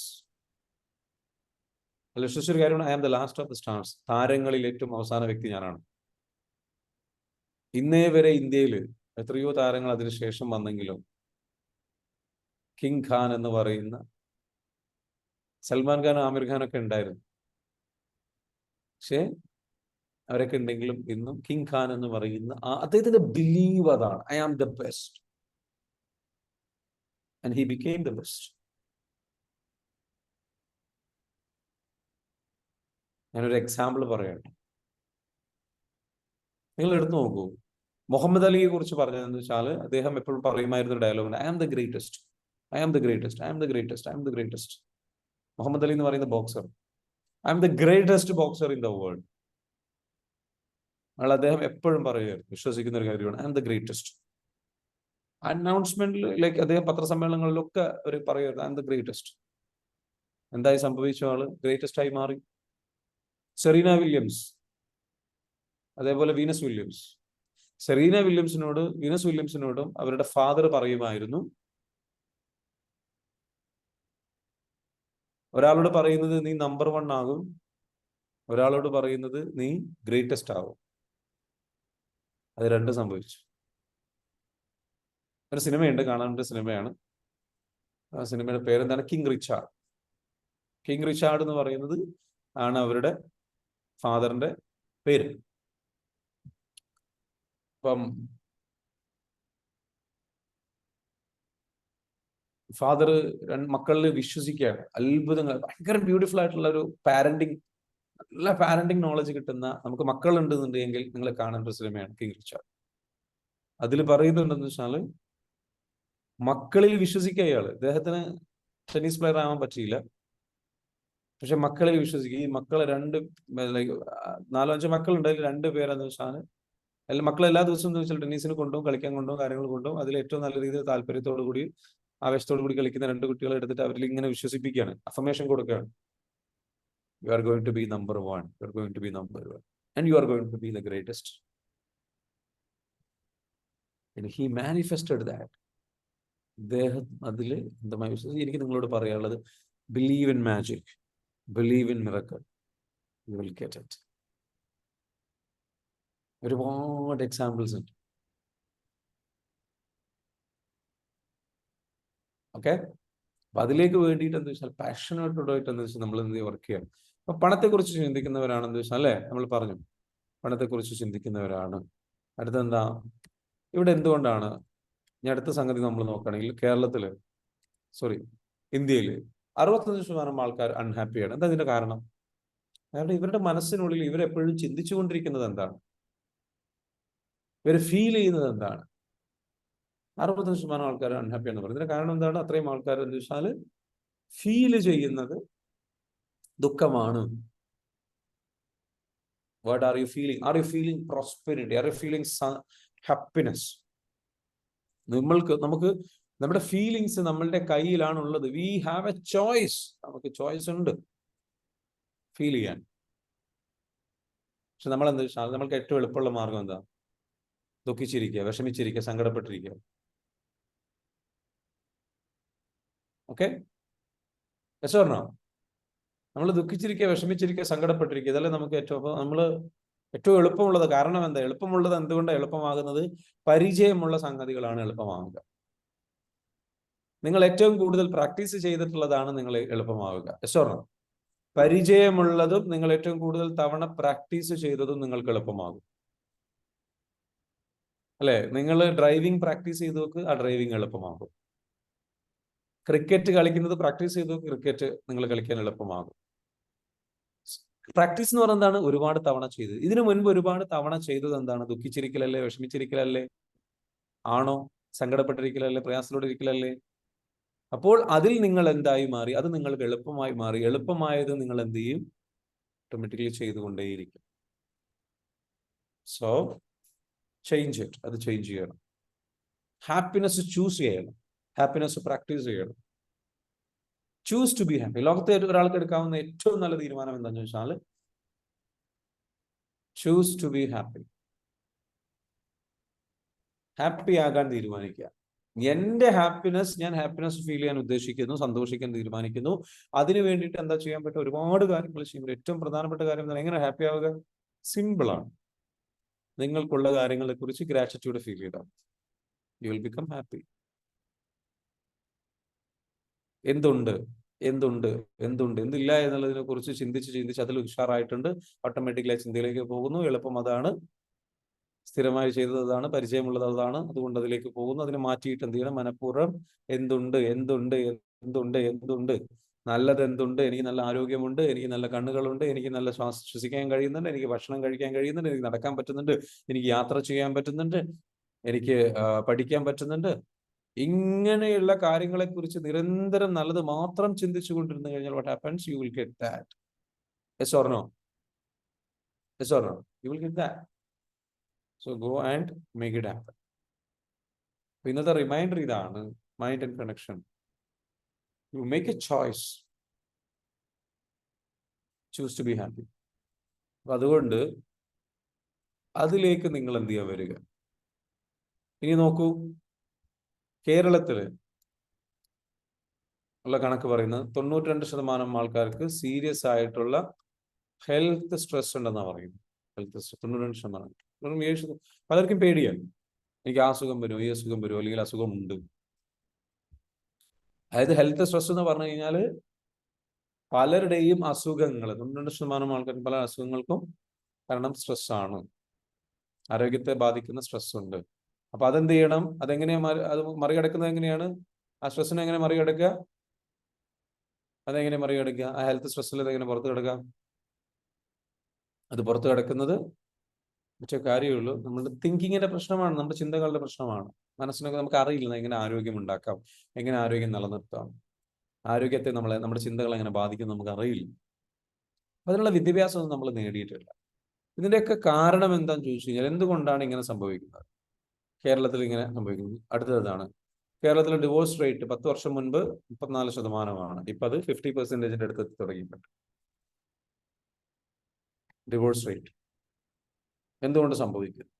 അല്ല, വിശ്വസിച്ചൊരു കാര്യമാണ്, I am the last of the stars. താരങ്ങളിൽ ഏറ്റവും അവസാന വ്യക്തി ഞാനാണ്. ഇന്നേ വരെ ഇന്ത്യയിൽ എത്രയോ താരങ്ങൾ അതിനുശേഷം വന്നെങ്കിലും കിങ് ഖാൻ എന്ന് പറയുന്ന, സൽമാൻ ഖാൻ, ആമിർ ഖാനൊക്കെ ഉണ്ടായിരുന്നു, പക്ഷേ അവരൊക്കെ ഉണ്ടെങ്കിലും ഇന്നും കിങ് ഖാൻ എന്ന് പറയുന്ന അദ്ദേഹത്തിന്റെ ബിലീവ് അതാണ്, I am the best. And he became the best. ഞാനൊരു എക്സാമ്പിൾ പറയട്ടെ, നിങ്ങൾ എടുത്തു നോക്കൂ. മുഹമ്മദ് അലിയെ കുറിച്ച് പറഞ്ഞതെന്ന് വെച്ചാൽ അദ്ദേഹം എപ്പോഴും പറയുമായിരുന്ന dialogue, I am the greatest, I am the greatest, I am the greatest, I am the greatest. Muhammad Ali എന്ന് പറയുന്ന boxer, I am the greatest boxer in the world. അയാൾ അദ്ദേഹം എപ്പോഴും പറയുകയായിരുന്നു, വിശ്വസിക്കുന്ന ഒരു കാര്യമാണ്, ഐ ആം ദ ഗ്രേറ്റസ്റ്റ്. അനൗൺസ്മെന്റിൽ, ലൈക്ക് അദ്ദേഹം പത്രസമ്മേളനങ്ങളിലൊക്കെ ഒരു പറയുമായിരുന്നു, ഐ ആം ദ ഗ്രേറ്റസ്റ്റ്. എന്തായി സംഭവിച്ച ആള് ഗ്രേറ്റസ്റ്റ് ആയി മാറി. സെറീന വില്യംസ്, അതേപോലെ വീനസ് വില്യംസ്. സെറീന വില്യംസിനോട്, വീനസ് വില്യംസിനോടും അവരുടെ ഫാദർ പറയുമായിരുന്നു, ഒരാളോട് പറയുന്നത് നീ നമ്പർ 1 ആകും, ഒരാളോട് പറയുന്നത് നീ ഗ്രേറ്റസ്റ്റ് ആകും. അത് രണ്ടും സംഭവിച്ചു. ഒരു സിനിമയുണ്ട്, കാണാനുള്ള സിനിമയാണ്. ആ സിനിമയുടെ പേരെന്താണ്? King Richard. കിങ് റിച്ചാർഡ് എന്ന് പറയുന്നത് ആണ് അവരുടെ ഫാദറിന്റെ പേര്. അപ്പം ഫാദർ മക്കളിൽ വിശ്വസിക്കുകയാണ്. അത്ഭുതങ്ങൾ, ഭയങ്കര ബ്യൂട്ടിഫുൾ ആയിട്ടുള്ള ഒരു പാരന്റിങ്, നല്ല പാരന്റിങ് നോളജ് കിട്ടുന്ന, നമുക്ക് മക്കളുണ്ടെന്നുണ്ടെങ്കിൽ നിങ്ങൾ കാണേണ്ട ഒരു സിനിമയാണ് കിങ് റിച്ചാർഡ്. അതിൽ പറയുന്നുണ്ടെന്ന് വെച്ചാൽ മക്കളിൽ വിശ്വസിക്കുക. ഇയാള്, അദ്ദേഹത്തിന് ടെന്നീസ് പ്ലെയർ ആവാൻ പറ്റിയില്ല, പക്ഷെ മക്കളിൽ വിശ്വസിക്കുക. ഈ മക്കളെ 4-5 മക്കളുണ്ട്, അതിൽ 2 പേരെന്ന് വെച്ചാൽ മക്കൾ എല്ലാ ദിവസവും എന്ന് വെച്ചാൽ ടെന്നീസിന് കൊണ്ടുപോകും, കളിക്കാൻ കൊണ്ടുപോകും, കാര്യങ്ങൾ കൊണ്ടുപോകും. അതിൽ ഏറ്റവും നല്ല രീതിയിൽ താല്പര്യത്തോടു കൂടി, ആവേശത്തോടു കൂടി കളിക്കുന്ന 2 കുട്ടികളെ എടുത്തിട്ട് അവരിൽ ഇങ്ങനെ വിശ്വസിപ്പിക്കുകയാണ്, അഫർമേഷൻ കൊടുക്കുകയാണ്. You are going to be number one. You are going to be number one. And you are going to be the greatest. And he manifested that. അദ്ദേഹം അതിൽ എന്താ എനിക്ക് നിങ്ങളോട് പറയാനുള്ളത്, believe in magic, believe in miracle, you will get it. ഒരുപാട് examples ഉണ്ട്. Okay, അപ്പൊ അതിലേക്ക് വേണ്ടിയിട്ട് എന്താ വെച്ചാൽ പാഷനേറ്റോടായിട്ട് എന്താ വെച്ചാൽ നമ്മൾ എന്ത് വർക്ക് ചെയ്യണം. അപ്പൊ പണത്തെക്കുറിച്ച് ചിന്തിക്കുന്നവരാണെന്ന് വെച്ചാൽ അല്ലേ, നമ്മൾ പറഞ്ഞു പണത്തെക്കുറിച്ച് ചിന്തിക്കുന്നവരാണ്. അടുത്തെന്താ, ഇവിടെ എന്തുകൊണ്ടാണ്, ഇനി അടുത്ത സംഗതി നമ്മൾ നോക്കുകയാണെങ്കിൽ ഇന്ത്യയിൽ 65% ആൾക്കാർ അൺഹാപ്പിയാണ്. എന്താ ഇതിന്റെ കാരണം? കാരണം ഇവരുടെ മനസ്സിനുള്ളിൽ ഇവരെപ്പോഴും ചിന്തിച്ചുകൊണ്ടിരിക്കുന്നത് എന്താണ്, ഇവർ ഫീൽ ചെയ്യുന്നത് എന്താണ്? 65% ആൾക്കാർ അൺഹാപ്പി എന്ന് പറയുന്നത് കാരണം എന്താണ്? അത്രയും ആൾക്കാർ എന്ന് വെച്ചാൽ ഫീൽ ചെയ്യുന്നത് ദുഃഖമാണ്. What are you feeling? Are you feeling prosperity? Are you feeling happiness? നമുക്ക് നമ്മുടെ ഫീലിങ്സ് നമ്മളുടെ കയ്യിലാണുള്ളത്. We have a choice. നമുക്ക് ചോയ്സ് ഉണ്ട് ഫീൽ ചെയ്യാൻ. പക്ഷെ നമ്മൾ എന്താ വെച്ചാൽ നമ്മൾക്ക് ഏറ്റവും എളുപ്പമുള്ള മാർഗം എന്താ? ദുഃഖിച്ചിരിക്കുക, വിഷമിച്ചിരിക്കുക, സങ്കടപ്പെട്ടിരിക്കുക. Okay, yes or no? നമ്മൾ ദുഃഖിച്ചിരിക്കുക, വിഷമിച്ചിരിക്കുക, സങ്കടപ്പെട്ടിരിക്കുക, ഇതല്ലേ നമുക്ക് ഏറ്റവും എളുപ്പമുള്ളത്. കാരണം എന്താ എളുപ്പമുള്ളത്? എന്തുകൊണ്ടാണ് എളുപ്പമാകുന്നത്? പരിചയമുള്ള സംഗതികളാണ് എളുപ്പമാകുക. നിങ്ങൾ ഏറ്റവും കൂടുതൽ പ്രാക്ടീസ് ചെയ്തിട്ടുള്ളതാണ് നിങ്ങൾ എളുപ്പമാവുക. Yes or no? പരിചയമുള്ളതും നിങ്ങൾ ഏറ്റവും കൂടുതൽ തവണ പ്രാക്ടീസ് ചെയ്തതും നിങ്ങൾക്ക് എളുപ്പമാകും. അല്ലെ? നിങ്ങൾ ഡ്രൈവിംഗ് പ്രാക്ടീസ് ചെയ്ത് നോക്ക്, ആ ഡ്രൈവിംഗ് എളുപ്പമാകും. ക്രിക്കറ്റ് കളിക്കുന്നത് പ്രാക്ടീസ് ചെയ്ത് നോക്ക്, ക്രിക്കറ്റ് നിങ്ങൾ കളിക്കാൻ എളുപ്പമാകും. പ്രാക്ടീസ് എന്ന് പറയുന്നത് എന്താണ്? ഒരുപാട് തവണ ചെയ്തത്. ഇതിനു മുൻപ് ഒരുപാട് തവണ ചെയ്തത് എന്താണ്? ദുഃഖിച്ചിരിക്കലല്ലേ, വിഷമിച്ചിരിക്കലല്ലേ, ആണോ? സങ്കടപ്പെട്ടിരിക്കലല്ലേ, പ്രയാസത്തോടെ ഇരിക്കലല്ലേ? അപ്പോൾ അതിൽ നിങ്ങൾ എന്തായി മാറി? അത് നിങ്ങൾക്ക് എളുപ്പമായി മാറി. എളുപ്പമായത് നിങ്ങൾ എന്ത് ചെയ്യും? ഓട്ടോമാറ്റിക്കലി ചെയ്തുകൊണ്ടേയിരിക്കും. So change it. അത് ചേഞ്ച് ചെയ്യണം. ഹാപ്പിനെസ് ചൂസ് ചെയ്യണം. ഹാപ്പിനെസ് പ്രാക്ടീസ് ചെയ്യണം. Choose to be happy. ലോകത്തെ ഒരാൾക്ക് എടുക്കാവുന്ന ഏറ്റവും നല്ല തീരുമാനം എന്താണെന്ന് വെച്ചാൽ choose to be happy. Happy ആകാൻ തീരുമാനിക്കുക. എന്റെ ഹാപ്പിനെസ്, ഞാൻ ഹാപ്പിനെസ് ഫീൽ ചെയ്യാൻ ഉദ്ദേശിക്കുന്നു, സന്തോഷിക്കാൻ തീരുമാനിക്കുന്നു. അതിനു വേണ്ടിയിട്ട് എന്താ ചെയ്യാൻ പറ്റും? ഒരുപാട് കാര്യങ്ങൾ ചെയ്യുമ്പോൾ ഏറ്റവും പ്രധാനപ്പെട്ട കാര്യം എന്താണ്? എങ്ങനെ ഹാപ്പി ആവുക? സിമ്പിളാണ്. നിങ്ങൾക്കുള്ള കാര്യങ്ങളെ കുറിച്ച് ഗ്രാറ്റിറ്റ്യൂഡ് ഫീൽ ചെയ്താൽ യു വിൽ ബിക്കം ഹാപ്പി. എന്തില്ല എന്നുള്ളതിനെ കുറിച്ച് ചിന്തിച്ച് അതിൽ ഉഷാറായിട്ടുണ്ട്. ഓട്ടോമാറ്റിക്കലി ചിന്തയിലേക്ക് പോകുന്നു. എളുപ്പം അതാണ്, സ്ഥിരമായി ചെയ്തത് അതാണ്, പരിചയമുള്ളത് അതാണ്. അതുകൊണ്ട് അതിലേക്ക് പോകുന്നു. അതിനെ മാറ്റിയിട്ട് എന്ത് ചെയ്യണം? മനഃപൂർവ്വം എന്തുണ്ട്, നല്ലത് എന്തുണ്ട്, എനിക്ക് നല്ല ആരോഗ്യമുണ്ട്, എനിക്ക് നല്ല കണ്ണുകളുണ്ട്, എനിക്ക് നല്ല ശ്വസിക്കാൻ കഴിയുന്നുണ്ട്, എനിക്ക് ഭക്ഷണം കഴിക്കാൻ കഴിയുന്നുണ്ട്, എനിക്ക് നടക്കാൻ പറ്റുന്നുണ്ട്, എനിക്ക് യാത്ര ചെയ്യാൻ പറ്റുന്നുണ്ട്, എനിക്ക് പഠിക്കാൻ പറ്റുന്നുണ്ട്. ഇങ്ങനെയുള്ള കാര്യങ്ങളെ കുറിച്ച് നിരന്തരം നല്ലത് മാത്രം ചിന്തിച്ചു കൊണ്ടിരുന്നു കഴിഞ്ഞാൽ what happens? You will get that. Yes or no? Yes or no? You will get that. So go and make it happen. ഇന്നത്തെ റിമൈൻഡർ ഇതാണ്, mind and connection. You make a choice. Choose to be happy. അതുകൊണ്ട് അതിലേക്ക് നിങ്ങൾ എന്ത് ചെയ്യാൻ വരിക. ഇനി നോക്കൂ, കേരളത്തിൽ ഉള്ള കണക്ക് പറയുന്നത് 92% ആൾക്കാർക്ക് സീരിയസ് ആയിട്ടുള്ള ഹെൽത്ത് സ്ട്രെസ് ഉണ്ടെന്നാണ് പറയുന്നത്. Health stress 92%. പലർക്കും പേടിയാണ്. എനിക്ക് ആ അസുഖം വരുമോ, ഈ അസുഖം വരുമോ, അല്ലെങ്കിൽ അസുഖമുണ്ട്. അതായത് ഹെൽത്ത് സ്ട്രെസ് എന്ന് പറഞ്ഞു കഴിഞ്ഞാൽ പലരുടെയും അസുഖങ്ങൾ, 92% ആൾക്കാർക്ക് പല അസുഖങ്ങൾക്കും കാരണം സ്ട്രെസ്സാണ്. ആരോഗ്യത്തെ ബാധിക്കുന്ന സ്ട്രെസ് ഉണ്ട്. അപ്പൊ അതെന്ത് ചെയ്യണം? അത് മറികടക്കുന്നത് എങ്ങനെയാണ്? ആ സ്ട്രെസ്സിനെ എങ്ങനെ മറികടക്കുക? ആ ഹെൽത്ത് സ്ട്രെസ്സിൽ അതെങ്ങനെ പുറത്തു കിടക്കാം? അത് പുറത്തു കിടക്കുന്നത് മറ്റേ കാര്യമുള്ളൂ, നമ്മുടെ തിങ്കിങ്ങിന്റെ പ്രശ്നമാണ്, നമ്മുടെ ചിന്തകളുടെ പ്രശ്നമാണ്. മനസ്സിനൊക്കെ നമുക്ക് അറിയില്ല എങ്ങനെ ആരോഗ്യം ഉണ്ടാക്കാം, എങ്ങനെ ആരോഗ്യം നിലനിർത്താം, ആരോഗ്യത്തെ നമ്മുടെ ചിന്തകൾ എങ്ങനെ ബാധിക്കും നമുക്ക് അറിയില്ല. അതിനുള്ള വിദ്യാഭ്യാസം നമ്മൾ നേടിയിട്ടില്ല. ഇതിന്റെയൊക്കെ കാരണം എന്താണെന്ന് ചോദിച്ചു കഴിഞ്ഞാൽ എന്തുകൊണ്ടാണ് ഇങ്ങനെ സംഭവിക്കുന്നത്? കേരളത്തിൽ ഇങ്ങനെ സംഭവിക്കുന്നത് അടുത്തതാണ്. കേരളത്തിലെ ഡിവോഴ്സ് റേറ്റ് 10 വർഷം മുൻപ് 34%. ഇപ്പൊ അത് 50% അടുത്ത് തുടങ്ങിയിട്ടുണ്ട്. ഡിവോഴ്സ് റേറ്റ് എന്തുകൊണ്ട് സംഭവിക്കുന്നു?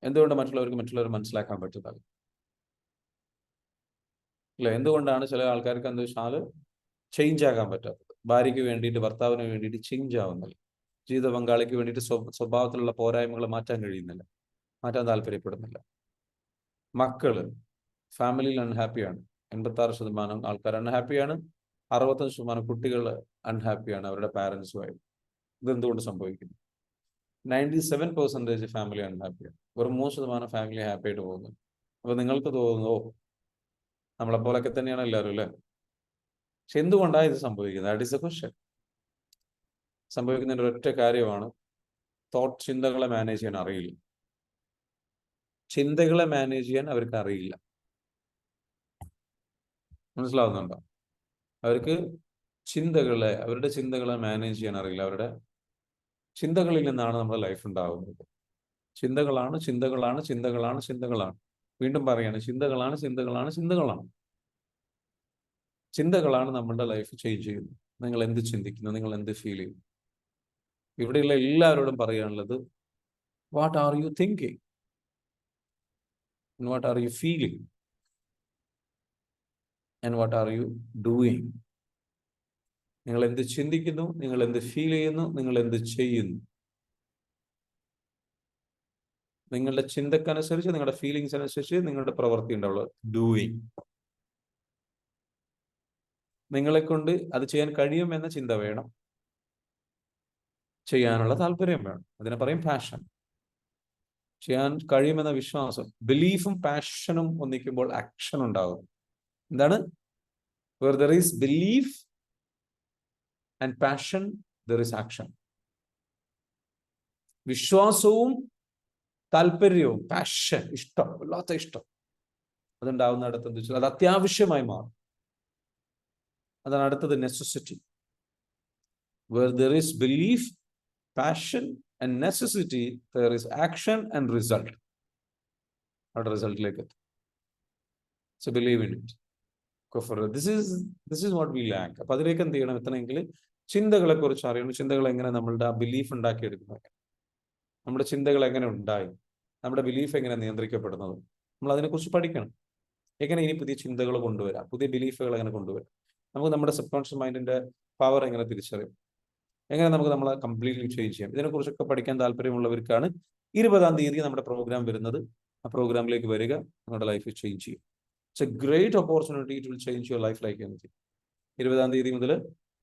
എന്തുകൊണ്ട് മറ്റുള്ളവർ മനസ്സിലാക്കാൻ പറ്റുന്നത്? അല്ലെ, എന്തുകൊണ്ടാണ് ചില ആൾക്കാർക്ക് എന്താ വെച്ചാൽ ചേഞ്ച് ആകാൻ പറ്റാത്തത്? ഭാര്യയ്ക്ക് വേണ്ടിയിട്ട്, ഭർത്താവിന് വേണ്ടിയിട്ട് ചേഞ്ച് ആവുന്നില്ല. ജീവിത പങ്കാളിക്ക് വേണ്ടിയിട്ട് സ്വഭാവത്തിലുള്ള പോരായ്മകൾ മാറ്റാൻ കഴിയുന്നില്ല, മാറ്റാൻ താല്പര്യപ്പെടുന്നില്ല. മക്കള് ഫാമിലിയിൽ അൺഹാപ്പിയാണ്. 86% ആൾക്കാർ അൺഹാപ്പിയാണ്. 65% കുട്ടികൾ അൺഹാപ്പിയാണ് അവരുടെ പാരൻസുമായി. ഇതെന്തുകൊണ്ട് സംഭവിക്കുന്നു? 97% ഫാമിലി അൺഹാപ്പിയാണ്. വെറും 3% ഫാമിലി ഹാപ്പി ആയിട്ട് പോകുന്നു. അപ്പൊ നിങ്ങൾക്ക് തോന്നുന്നു, ഓ, നമ്മളെ പോലൊക്കെ തന്നെയാണ് എല്ലാവരും അല്ലേ? പക്ഷെ എന്തുകൊണ്ടാണ് ഇത് സംഭവിക്കുന്നത്? That is a question. സംഭവിക്കുന്നതിന്റെ ഒരൊറ്റ കാര്യമാണ്, ചിന്തകളെ മാനേജ് ചെയ്യാൻ അറിയില്ല. ചിന്തകളെ മാനേജ് ചെയ്യാൻ അവർക്ക് അറിയില്ല. മനസ്സിലാവുന്നുണ്ടോ? അവർക്ക് അവരുടെ ചിന്തകളെ മാനേജ് ചെയ്യാൻ അറിയില്ല. അവരുടെ ചിന്തകളിൽ നിന്നാണ് നമ്മുടെ ലൈഫ് ഉണ്ടാകുന്നത്. ചിന്തകളാണ്, ചിന്തകളാണ്, ചിന്തകളാണ്, ചിന്തകളാണ്. വീണ്ടും പറയാണ്, ചിന്തകളാണ്, ചിന്തകളാണ്, ചിന്തകളാണ്. ചിന്തകളാണ് നമ്മളുടെ ലൈഫ് ചേഞ്ച് ചെയ്യുന്നത്. നിങ്ങൾ എന്ത് ചിന്തിക്കുന്നു, നിങ്ങൾ എന്ത് ഫീൽ ചെയ്യുന്നു? ഇവിടെയുള്ള എല്ലാവരോടും പറയാനുള്ളത്, what are U thinking, what are you feeling, and what are you doing? നിങ്ങൾ എന്ത് ചിന്തിക്കുന്നു, നിങ്ങൾ എന്ത് ഫീൽ ചെയ്യുന്നു, നിങ്ങൾ എന്ത് ചെയ്യുന്നു? നിങ്ങളുടെ ചിന്തക്കനുസരിച്ച്, നിങ്ങളുടെ ഫീലിങ്സ് അനുസരിച്ച് നിങ്ങളുടെ പ്രവൃത്തി ഉണ്ടാവുള്ളൂ. ഡൂയിങ്. നിങ്ങളെ കൊണ്ട് അത് ചെയ്യാൻ കഴിയുമെന്ന ചിന്ത വേണം, ചെയ്യാനുള്ള താല്പര്യം വേണം. അതിനെ പറയും പാഷൻ. ചെയ്യാൻ കഴിയുമെന്ന വിശ്വാസം. ബിലീഫും പാഷനും ഒന്നിക്കുമ്പോൾ ആക്ഷൻ ഉണ്ടാകും. എന്താണ്? where there is belief and passion, there is action. വിശ്വാസവും താല്പര്യവും, പാഷൻ, ഇഷ്ടം, വല്ലാത്ത ഇഷ്ടം, അതുണ്ടാവുന്നിടത്ത് എന്താ വെച്ചാൽ അത് അത്യാവശ്യമായി മാറും. അതാണ് അടുത്തത്, necessity. where there is belief, passion and necessity, there is action and result. അവിടെ റിസൾട്ടിലേക്ക് എത്തും. So believe in it. Go for it. This is what we lack. അപ്പൊ അതിലേക്ക് എന്ത് ചെയ്യണം? എത്തണമെങ്കിൽ ചിന്തകളെ കുറിച്ച് അറിയണം. ചിന്തകൾ എങ്ങനെ നമ്മളുടെ ആ ബിലീഫ് ഉണ്ടാക്കിയെടുക്കുന്നത്, നമ്മുടെ ചിന്തകൾ എങ്ങനെ ഉണ്ടായി, നമ്മുടെ ബിലീഫ് എങ്ങനെ നിയന്ത്രിക്കപ്പെടുന്നത്, നമ്മൾ അതിനെക്കുറിച്ച് പഠിക്കണം. എങ്ങനെ ഇനി പുതിയ ചിന്തകൾ കൊണ്ടുവരാം, പുതിയ ബിലീഫുകൾ എങ്ങനെ കൊണ്ടുവരാം, നമുക്ക് നമ്മുടെ സബ് കോൺഷ്യസ് മൈൻഡിന്റെ പവർ എങ്ങനെ തിരിച്ചറിയാം, എങ്ങനെ നമുക്ക് നമ്മളെ കംപ്ലീറ്റ്ലി ചേഞ്ച് ചെയ്യാം. ഇതിനെക്കുറിച്ചൊക്കെ പഠിക്കാൻ താല്പര്യമുള്ളവർക്കാണ് 20-ാം തീയതി നമ്മുടെ പ്രോഗ്രാം വരുന്നത്. ആ പ്രോഗ്രാമിലേക്ക് വരിക, നിങ്ങളുടെ ലൈഫ് ചേഞ്ച് ചെയ്യും. It's A great opportunity. It will change your life like anything. 20-ാം തീയതി മുതൽ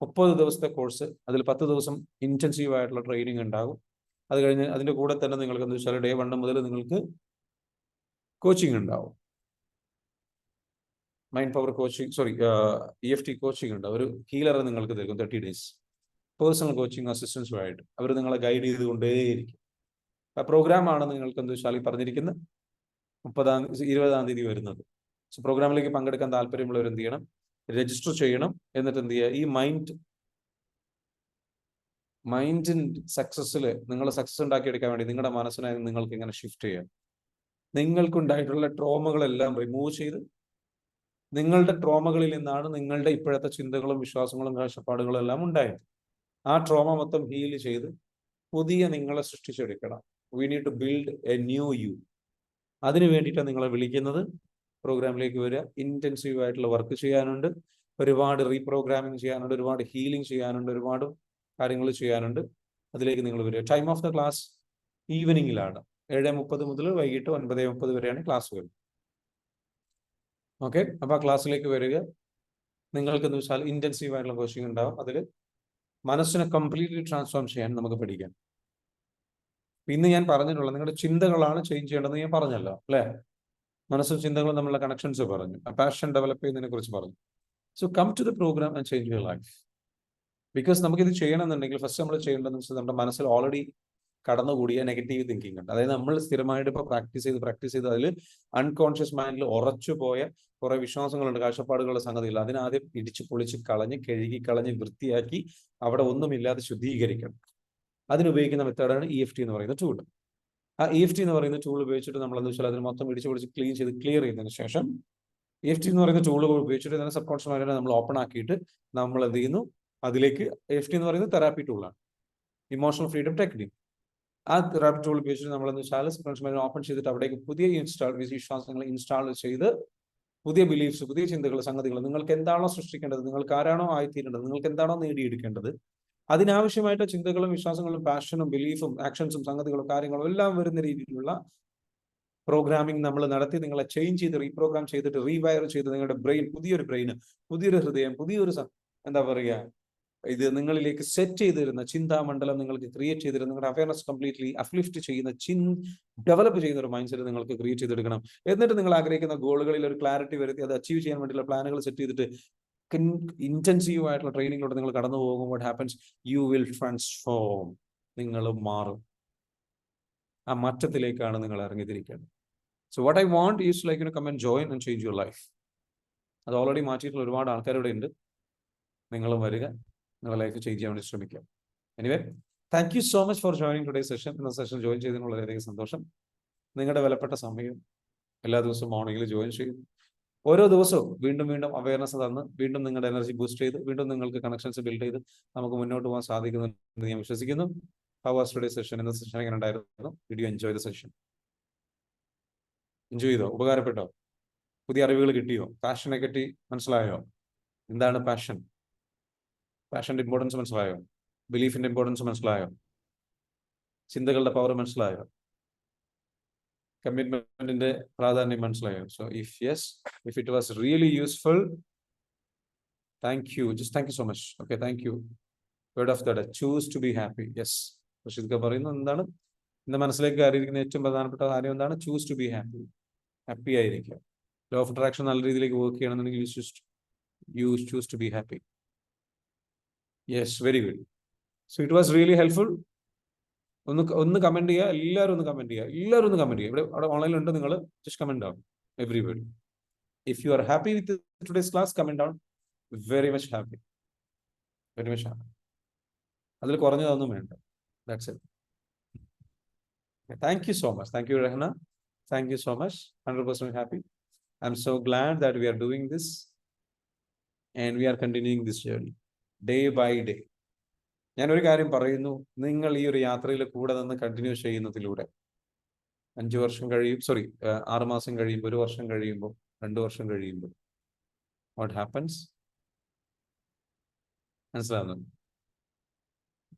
30 ദിവസത്തെ കോഴ്സ്, അതിൽ 10 ദിവസം ഇന്റൻസീവ് ആയിട്ടുള്ള ട്രെയിനിങ് ഉണ്ടാകും. അത് കഴിഞ്ഞ് അതിന്റെ കൂടെ തന്നെ നിങ്ങൾക്ക് എന്താ വെച്ചാൽ ഡേ 1 മുതൽ നിങ്ങൾക്ക് കോച്ചിങ് ഉണ്ടാവും. Mind power coaching, EFT coaching ഉണ്ട്. ഒരു ഹീലറെ നിങ്ങൾക്ക് തരും 30 ഡേയ്സ് പേഴ്സണൽ കോച്ചിങ് അസിസ്റ്റൻസുമായിട്ട്. അവർ നിങ്ങളെ ഗൈഡ് ചെയ്തുകൊണ്ടേയിരിക്കും. ആ പ്രോഗ്രാമാണ് നിങ്ങൾക്ക് എന്താ വെച്ചാൽ ഈ പറഞ്ഞിരിക്കുന്ന 20-ാം തീയതി വരുന്നത്. സോ പ്രോഗ്രാമിലേക്ക് പങ്കെടുക്കാൻ താല്പര്യമുള്ളവർ എന്ത് ചെയ്യണം? രജിസ്റ്റർ ചെയ്യണം. എന്നിട്ട് എന്ത് ചെയ്യുക? ഈ മൈൻഡിൻ സക്സസ്സിൽ നിങ്ങൾ സക്സസ് ഉണ്ടാക്കിയെടുക്കാൻ വേണ്ടി നിങ്ങളുടെ മനസ്സിനെ നിങ്ങൾക്ക് ഇങ്ങനെ ഷിഫ്റ്റ് ചെയ്യാം. നിങ്ങൾക്കുണ്ടായിട്ടുള്ള ട്രോമകളെല്ലാം റിമൂവ് ചെയ്ത്, നിങ്ങളുടെ ട്രോമകളിൽ നിന്നാണ് നിങ്ങളുടെ ഇപ്പോഴത്തെ ചിന്തകളും വിശ്വാസങ്ങളും കാഴ്ചപ്പാടുകളും എല്ലാം ഉണ്ടായത്. ആ ട്രോമ മൊത്തം ഹീൽ ചെയ്ത് പുതിയ നിങ്ങളെ സൃഷ്ടിച്ചെടുക്കണം. We need to build a new you. അതിനു വേണ്ടിയിട്ടാണ് നിങ്ങളെ വിളിക്കുന്നത്. പ്രോഗ്രാമിലേക്ക് വരിക. ഇന്റൻസീവ് ആയിട്ടുള്ള വർക്ക് ചെയ്യാനുണ്ട്, ഒരുപാട് റീപ്രോഗ്രാമിംഗ് ചെയ്യാനുണ്ട്, ഒരുപാട് ഹീലിംഗ് ചെയ്യാനുണ്ട്, ഒരുപാട് കാര്യങ്ങൾ ചെയ്യാനുണ്ട്. അതിലേക്ക് നിങ്ങൾ വരിക. ടൈം ഓഫ് ദ ക്ലാസ് ഈവനിങ്ങിലാണ്. 7:30 മുതൽ വൈകിട്ട് 9:30 വരെയാണ് ക്ലാസ്സുകൾ. ഓക്കെ, അപ്പൊ ആ ക്ലാസ്സിലേക്ക് വരിക. നിങ്ങൾക്ക് എന്ന് വെച്ചാൽ ഇന്റൻസീവ് ആയിട്ടുള്ള കോച്ചിങ് ഉണ്ടാവും. അതിൽ മനസ്സിനെ കംപ്ലീറ്റ്ലി ട്രാൻസ്ഫോം ചെയ്യാൻ നമുക്ക് പഠിക്കാം. ഇന്ന് ഞാൻ പറഞ്ഞിട്ടുള്ളത് നിങ്ങളുടെ ചിന്തകളാണ് ചേഞ്ച് ചെയ്യേണ്ടതെന്ന് ഞാൻ പറഞ്ഞല്ലോ, അല്ലേ? മനസ്സും ചിന്തകളും തമ്മിലുള്ള കണക്ഷൻസ് പറഞ്ഞു, പാഷൻ ഡെവലപ്പ് ചെയ്യുന്നതിനെ കുറിച്ച് പറഞ്ഞു. So come to the programme and change your life. Because നമുക്കിത് ചെയ്യണമെന്നുണ്ടെങ്കിൽ ഫസ്റ്റ് നമ്മൾ ചെയ്യേണ്ടതെന്ന് വെച്ചാൽ നമ്മുടെ മനസ്സിൽ ഓൾറെഡി കടന്നുകൂടിയ നെഗറ്റീവ് തിങ്കിങ് ഉണ്ട്. അതായത് നമ്മൾ സ്ഥിരമായിട്ട് ഇപ്പോൾ പ്രാക്ടീസ് ചെയ്ത് അതിൽ അൺകോൺഷ്യസ് മൈൻഡിൽ ഉറച്ചുപോയ കുറെ വിശ്വാസങ്ങളുണ്ട്, കാഴ്ചപ്പാടുകളുടെ സംഗതികൾ. അതിനാദ്യം ഇടിച്ച് പൊളിച്ച് കളഞ്ഞ് കഴുകി കളഞ്ഞ് വൃത്തിയാക്കി അവിടെ ഒന്നുമില്ലാതെ ശുദ്ധീകരിക്കണം. അതിനുപയോഗിക്കുന്ന മെത്തേഡാണ് EFT എന്ന് പറയുന്ന ടൂൾ. ആ EFT എന്ന് പറയുന്ന ടൂൾ ഉപയോഗിച്ചിട്ട് നമ്മൾ എന്താ വെച്ചാൽ അതിന് മൊത്തം ഇടിച്ച് പൊളിച്ച് ക്ലിയർ ചെയ്തതിന് ശേഷം EFT എന്ന് പറയുന്ന ടൂൾ ഉപയോഗിച്ചിട്ട് തന്നെ സബ് കോൺഷ്യസ് മൈൻഡിനെ നമ്മൾ ഓപ്പൺ ആക്കിയിട്ട് നമ്മൾ എന്ത് ചെയ്യുന്നു? അതിലേക്ക് EFT എന്ന് പറയുന്നത് തെറാപ്പി ടൂളാണ്. Emotional freedom technique. ആ റാപ്പിഡ് ടൂൾ ഉപയോഗിച്ച് നമ്മളെന്ന് വെച്ചാൽ സബ്കോൺഷ്യസ് ഓപ്പൺ ചെയ്തിട്ട് അവിടേക്ക് പുതിയ വിശ്വാസങ്ങൾ ഇൻസ്റ്റാൾ ചെയ്ത് പുതിയ ബിലീഫ്സ്, പുതിയ ചിന്തകൾ, സംഗതികൾ, നിങ്ങൾക്ക് എന്താണോ സൃഷ്ടിക്കേണ്ടത്, നിങ്ങൾക്ക് ആരാണോ ആയിത്തീരേണ്ടത്, നിങ്ങൾക്ക് എന്താണോ നേടിയെടുക്കേണ്ടത്, അതിനാവശ്യമായിട്ട് ചിന്തകളും വിശ്വാസങ്ങളും പാഷനും ബിലീഫും ആക്ഷൻസും സംഗതികളും കാര്യങ്ങളും എല്ലാം വരുന്ന രീതിയിലുള്ള പ്രോഗ്രാമിംഗ് നമ്മൾ നടത്തി നിങ്ങളെ ചേഞ്ച് ചെയ്ത് റീപ്രോഗ്രാം ചെയ്തിട്ട് റീവയർ ചെയ്ത് നിങ്ങളുടെ ബ്രെയിൻ, പുതിയൊരു ബ്രെയിന്, പുതിയൊരു ഹൃദയം, പുതിയൊരു എന്താ പറയുക, ഇത് നിങ്ങളിലേക്ക് സെറ്റ് ചെയ്തിരുന്ന ചിന്താമണ്ഡലം നിങ്ങൾക്ക് ക്രിയേറ്റ് ചെയ്തിരുന്ന നിങ്ങളുടെ അവയർനെസ് കംപ്ലീറ്റ്ലി അപ്ലിഫ്റ്റ് ചെയ്യുന്ന ഡെവലപ്പ് ചെയ്യുന്ന ഒരു മൈൻഡ് സെറ്റ് നിങ്ങൾക്ക് ക്രിയേറ്റ് ചെയ്തെടുക്കണം. എന്നിട്ട് നിങ്ങൾ ആഗ്രഹിക്കുന്ന ഗോളുകളിൽ ഒരു ക്ലാരിറ്റി വരുത്തി അത് അച്ചീവ് ചെയ്യാൻ വേണ്ടിയുള്ള പ്ലാനുകൾ സെറ്റ് ചെയ്തിട്ട് ഇന്റൻസീവ് ആയിട്ടുള്ള ട്രെയിനിങ്ങിലൂടെ നിങ്ങൾ കടന്നു പോകും. What happens, you will transform. നിങ്ങൾ മാറും. ആ മാറ്റത്തിലേക്കാണ് നിങ്ങൾ ഇറങ്ങിത്തിരിക്കേണ്ടത്. So what I want is like come and join and change your life. അത് ഓൾറെഡി മാറ്റിയിട്ടുള്ള ഒരുപാട് ആൾക്കാരുടെ ഉണ്ട്. നിങ്ങളും വരിക, നിങ്ങളുടെ ലൈഫ് ചേഞ്ച് ചെയ്യാൻ വേണ്ടി ശ്രമിക്കുക. Anyway, thank you so much for joining today session. ഇന്ന സെഷൻ ജോയിൻ ചെയ്തതിന് വളരെയധികം സന്തോഷം. നിങ്ങളുടെ വിലപ്പെട്ട സമയം എല്ലാ ദിവസവും മോർണിംഗിൽ ജോയിൻ ചെയ്യും. ഓരോ ദിവസവും വീണ്ടും വീണ്ടും അവയർനെസ് തന്ന് വീണ്ടും നിങ്ങളുടെ എനർജി ബൂസ്റ്റ് ചെയ്ത് വീണ്ടും നിങ്ങൾക്ക് കണക്ഷൻസ് ബിൽഡ് ചെയ്ത് നമുക്ക് മുന്നോട്ട് പോകാൻ സാധിക്കുമെന്ന് ഞാൻ വിശ്വസിക്കുന്നു. How was today session? ഇന്ന സെഷൻ എങ്ങനെ ഉണ്ടായിരുന്നു? Did you enjoy the session? Enjoy ചെയ്തോ? ഉപകാരപ്പെട്ടോ? പുതിയ അറിവുകൾ കിട്ടിയോ? പാഷനെ പറ്റി മനസ്സിലായോ? എന്താണ് പാഷൻ? പാഷന്റെ ഇമ്പോർട്ടൻസ് മനസ്സിലായോ? ബിലീഫിന്റെ ഇമ്പോർട്ടൻസ് മനസ്സിലായോ? ചിന്തകളുടെ പവർ മനസ്സിലായോ? കമ്മിറ്റ്മെന്റിന്റെ പ്രാധാന്യം മനസ്സിലായോ? So if yes, if it was really useful, thank you. Just thank you so much. Okay, thank you. Word of the day, choose to be happy. Yes, Rasheed പറയുന്നത് എന്താണ്? ഇന്ന് മനസ്സിലേക്ക് കയറിയിരിക്കുന്ന ഏറ്റവും പ്രധാനപ്പെട്ട കാര്യം എന്താണ്? Choose to be happy. Happy ആയിരിക്കുക. ലോ ഓഫ് അട്രാക്ഷൻ നല്ല രീതിയിലേക്ക് വർക്ക് ചെയ്യണമെന്നുണ്ടെങ്കിൽ you choose to be happy. Yes, very good. So it was really helpful. ഒന്ന് കമന്റ് ചെയ്യുക. എല്ലാവരും ഒന്ന് കമന്റ് ചെയ്യുക. ഇവിടെ അവിടെ ഓൺലൈനിൽ ഉണ്ട്. നിങ്ങൾ just comment down everybody. If you are happy with today's class, comment down very much happy. Very much happy. അതിൽ കുറഞ്ഞതൊന്നും വേണ്ട. That's it. Thank you so much. Thank you, Rehna. Thank you so much. 100% happy. I'm so glad that we are doing this and we are continuing this journey day by day. ഞാൻ ഒരു കാര്യം പറയുന്നു, നിങ്ങൾ ഈ ഒരു യാത്രയിൽ കൂടെ നിന്ന് കണ്ടിന്യൂ ചെയ്യുന്നതിലൂടെ 5 വർഷം കഴിയും, 6 മാസം കഴിയുമ്പോൾ, 1 വർഷം കഴിയുമ്പോൾ, 2 വർഷം കഴിയുമ്പോൾ, വാട്ട് ഹാപ്പൻസ്? മനസ്സിലാവുന്നു?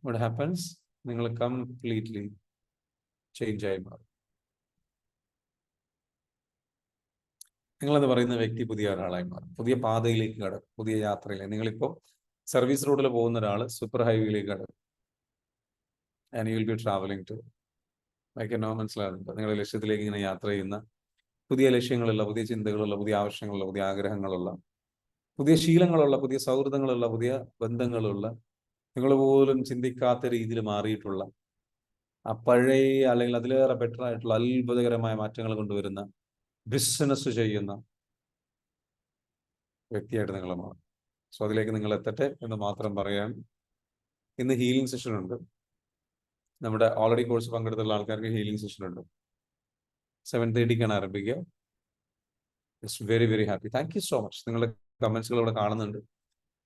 What happens? നിങ്ങൾ കംപ്ലീറ്റ്ലി ചേഞ്ച് ആയി മാറും. നിങ്ങളെന്ന് പറയുന്ന വ്യക്തി പുതിയ ഒരാളായി മാറും. പുതിയ പാതയിലേക്ക് കടക്കും. പുതിയ യാത്രയിലേക്ക്. നിങ്ങളിപ്പോൾ സർവീസ് റോഡിൽ പോകുന്ന ഒരാൾ സൂപ്പർ ഹൈവേയിലേക്ക് കടക്കും. And you will be travelling to മനസ്സിലാകുന്നുണ്ട്. നിങ്ങളുടെ ലക്ഷ്യത്തിലേക്ക് ഇങ്ങനെ യാത്ര ചെയ്യുന്ന, പുതിയ ലക്ഷ്യങ്ങളുള്ള, പുതിയ ചിന്തകളുള്ള, പുതിയ ആവശ്യങ്ങളുള്ള, പുതിയ ആഗ്രഹങ്ങളുള്ള, പുതിയ ശീലങ്ങളുള്ള, പുതിയ സൗഹൃദങ്ങളുള്ള, പുതിയ ബന്ധങ്ങളുള്ള, നിങ്ങൾ പോലും ചിന്തിക്കാത്ത രീതിയിൽ മാറിയിട്ടുള്ള, ആ പഴയ അല്ലെങ്കിൽ അതിലേറെ ബെറ്റർ ആയിട്ടുള്ള അത്ഭുതകരമായ മാറ്റങ്ങൾ കൊണ്ടുവരുന്ന, ബിസിനസ് ചെയ്യുന്ന വ്യക്തിയായിട്ട് നിങ്ങൾ മാറും. സോ അതിലേക്ക് നിങ്ങൾ എത്തട്ടെ എന്ന് മാത്രം പറയാൻ. ഇന്ന് ഹീലിംഗ് സെഷൻ ഉണ്ട്. നമ്മുടെ ഓൾറെഡി കോഴ്സ് പങ്കെടുത്തുള്ള ആൾക്കാർക്ക് ഹീലിംഗ് സെഷൻ ഉണ്ട്. 7:30 ആരംഭിക്കുക. It's very very happy. Thank you so much. നിങ്ങളുടെ കമന്റ്സുകൾ ഇവിടെ കാണുന്നുണ്ട്.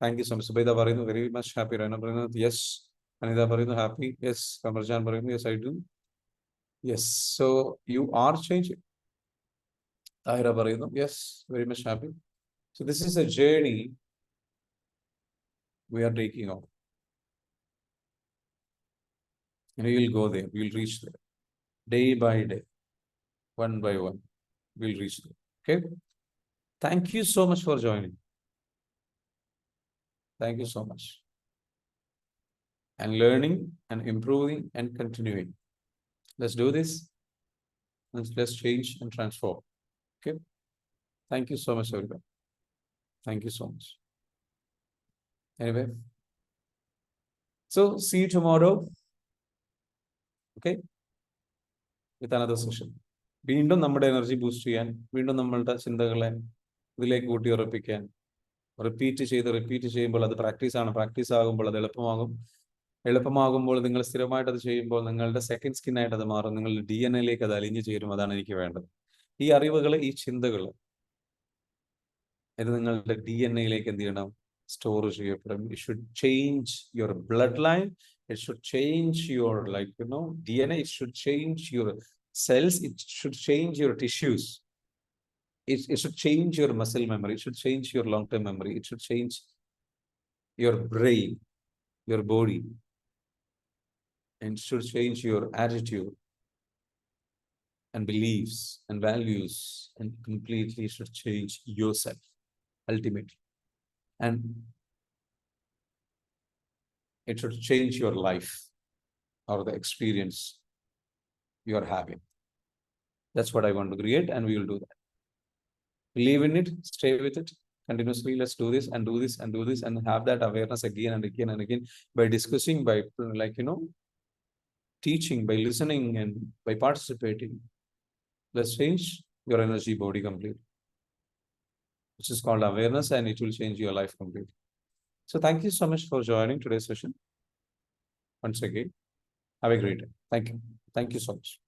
Thank you so much. Subaida പറയുന്നു വെരി മച്ച് ഹാപ്പി. റൈന പറയുന്നു യെസ്. അനിത പറയുന്നു ഹാപ്പി. യെസ്. കമർജാൻ പറയുന്നു yes I do. Yes. So you are changing. Tahira പറയുന്നു yes, very much happy. So this is a journey we are taking off. And we will go there. We will reach there. Day by day. One by one. We will reach there. Okay? Thank you so much for joining. Thank you so much. And learning and improving and continuing. Let's do this. Let's change and transform. Okay? Thank you so much, everybody. Thank you so much. Anyway, so see you tomorrow. Okay, with another session. വീണ്ടും നമ്മുടെ energy boost ചെയ്യാൻ, വീണ്ടും നമ്മളുടെ ചിന്തകളെ ഇതിലേക്ക് കൂട്ടി ഉറപ്പിക്കാൻ, repeat ചെയ്യുമ്പോൾ അത് പ്രാക്ടീസാണ്. പ്രാക്ടീസ് ആകുമ്പോൾ അത് എളുപ്പമാകുമ്പോൾ നിങ്ങൾ സ്ഥിരമായിട്ട് അത് ചെയ്യുമ്പോൾ നിങ്ങളുടെ സെക്കൻഡ് സ്കിന്നായിട്ട് അത് മാറും. നിങ്ങളുടെ DNA അത് അലിഞ്ഞു ചേരും. അതാണ് എനിക്ക് വേണ്ടത്. ഈ അറിവുകൾ, ഈ ചിന്തകൾ, ഇത് നിങ്ങളുടെ DNA എന്ത് ചെയ്യണം? സ്റ്റോർ ചെയ്യപ്പെടും. It should change your blood line, It should change your, DNA. It should change your cells. It should change your tissues. It should change your muscle memory. It should change your long-term memory. It should change your brain, your body, and it should change your attitude and beliefs and values, and completely should change yourself ultimately. And it should change your life or the experience you are having. That's what I want to create, and we will do that. Believe in it, stay with it continuously. Let's do this and do this and do this and have that awareness again and again and again by discussing, by teaching, by listening, and by participating. Let's change your energy body completely, which is called awareness, and it will change your life completely. So thank you so much for joining today's session. Once again, have a great day. Thank you. Thank you so much.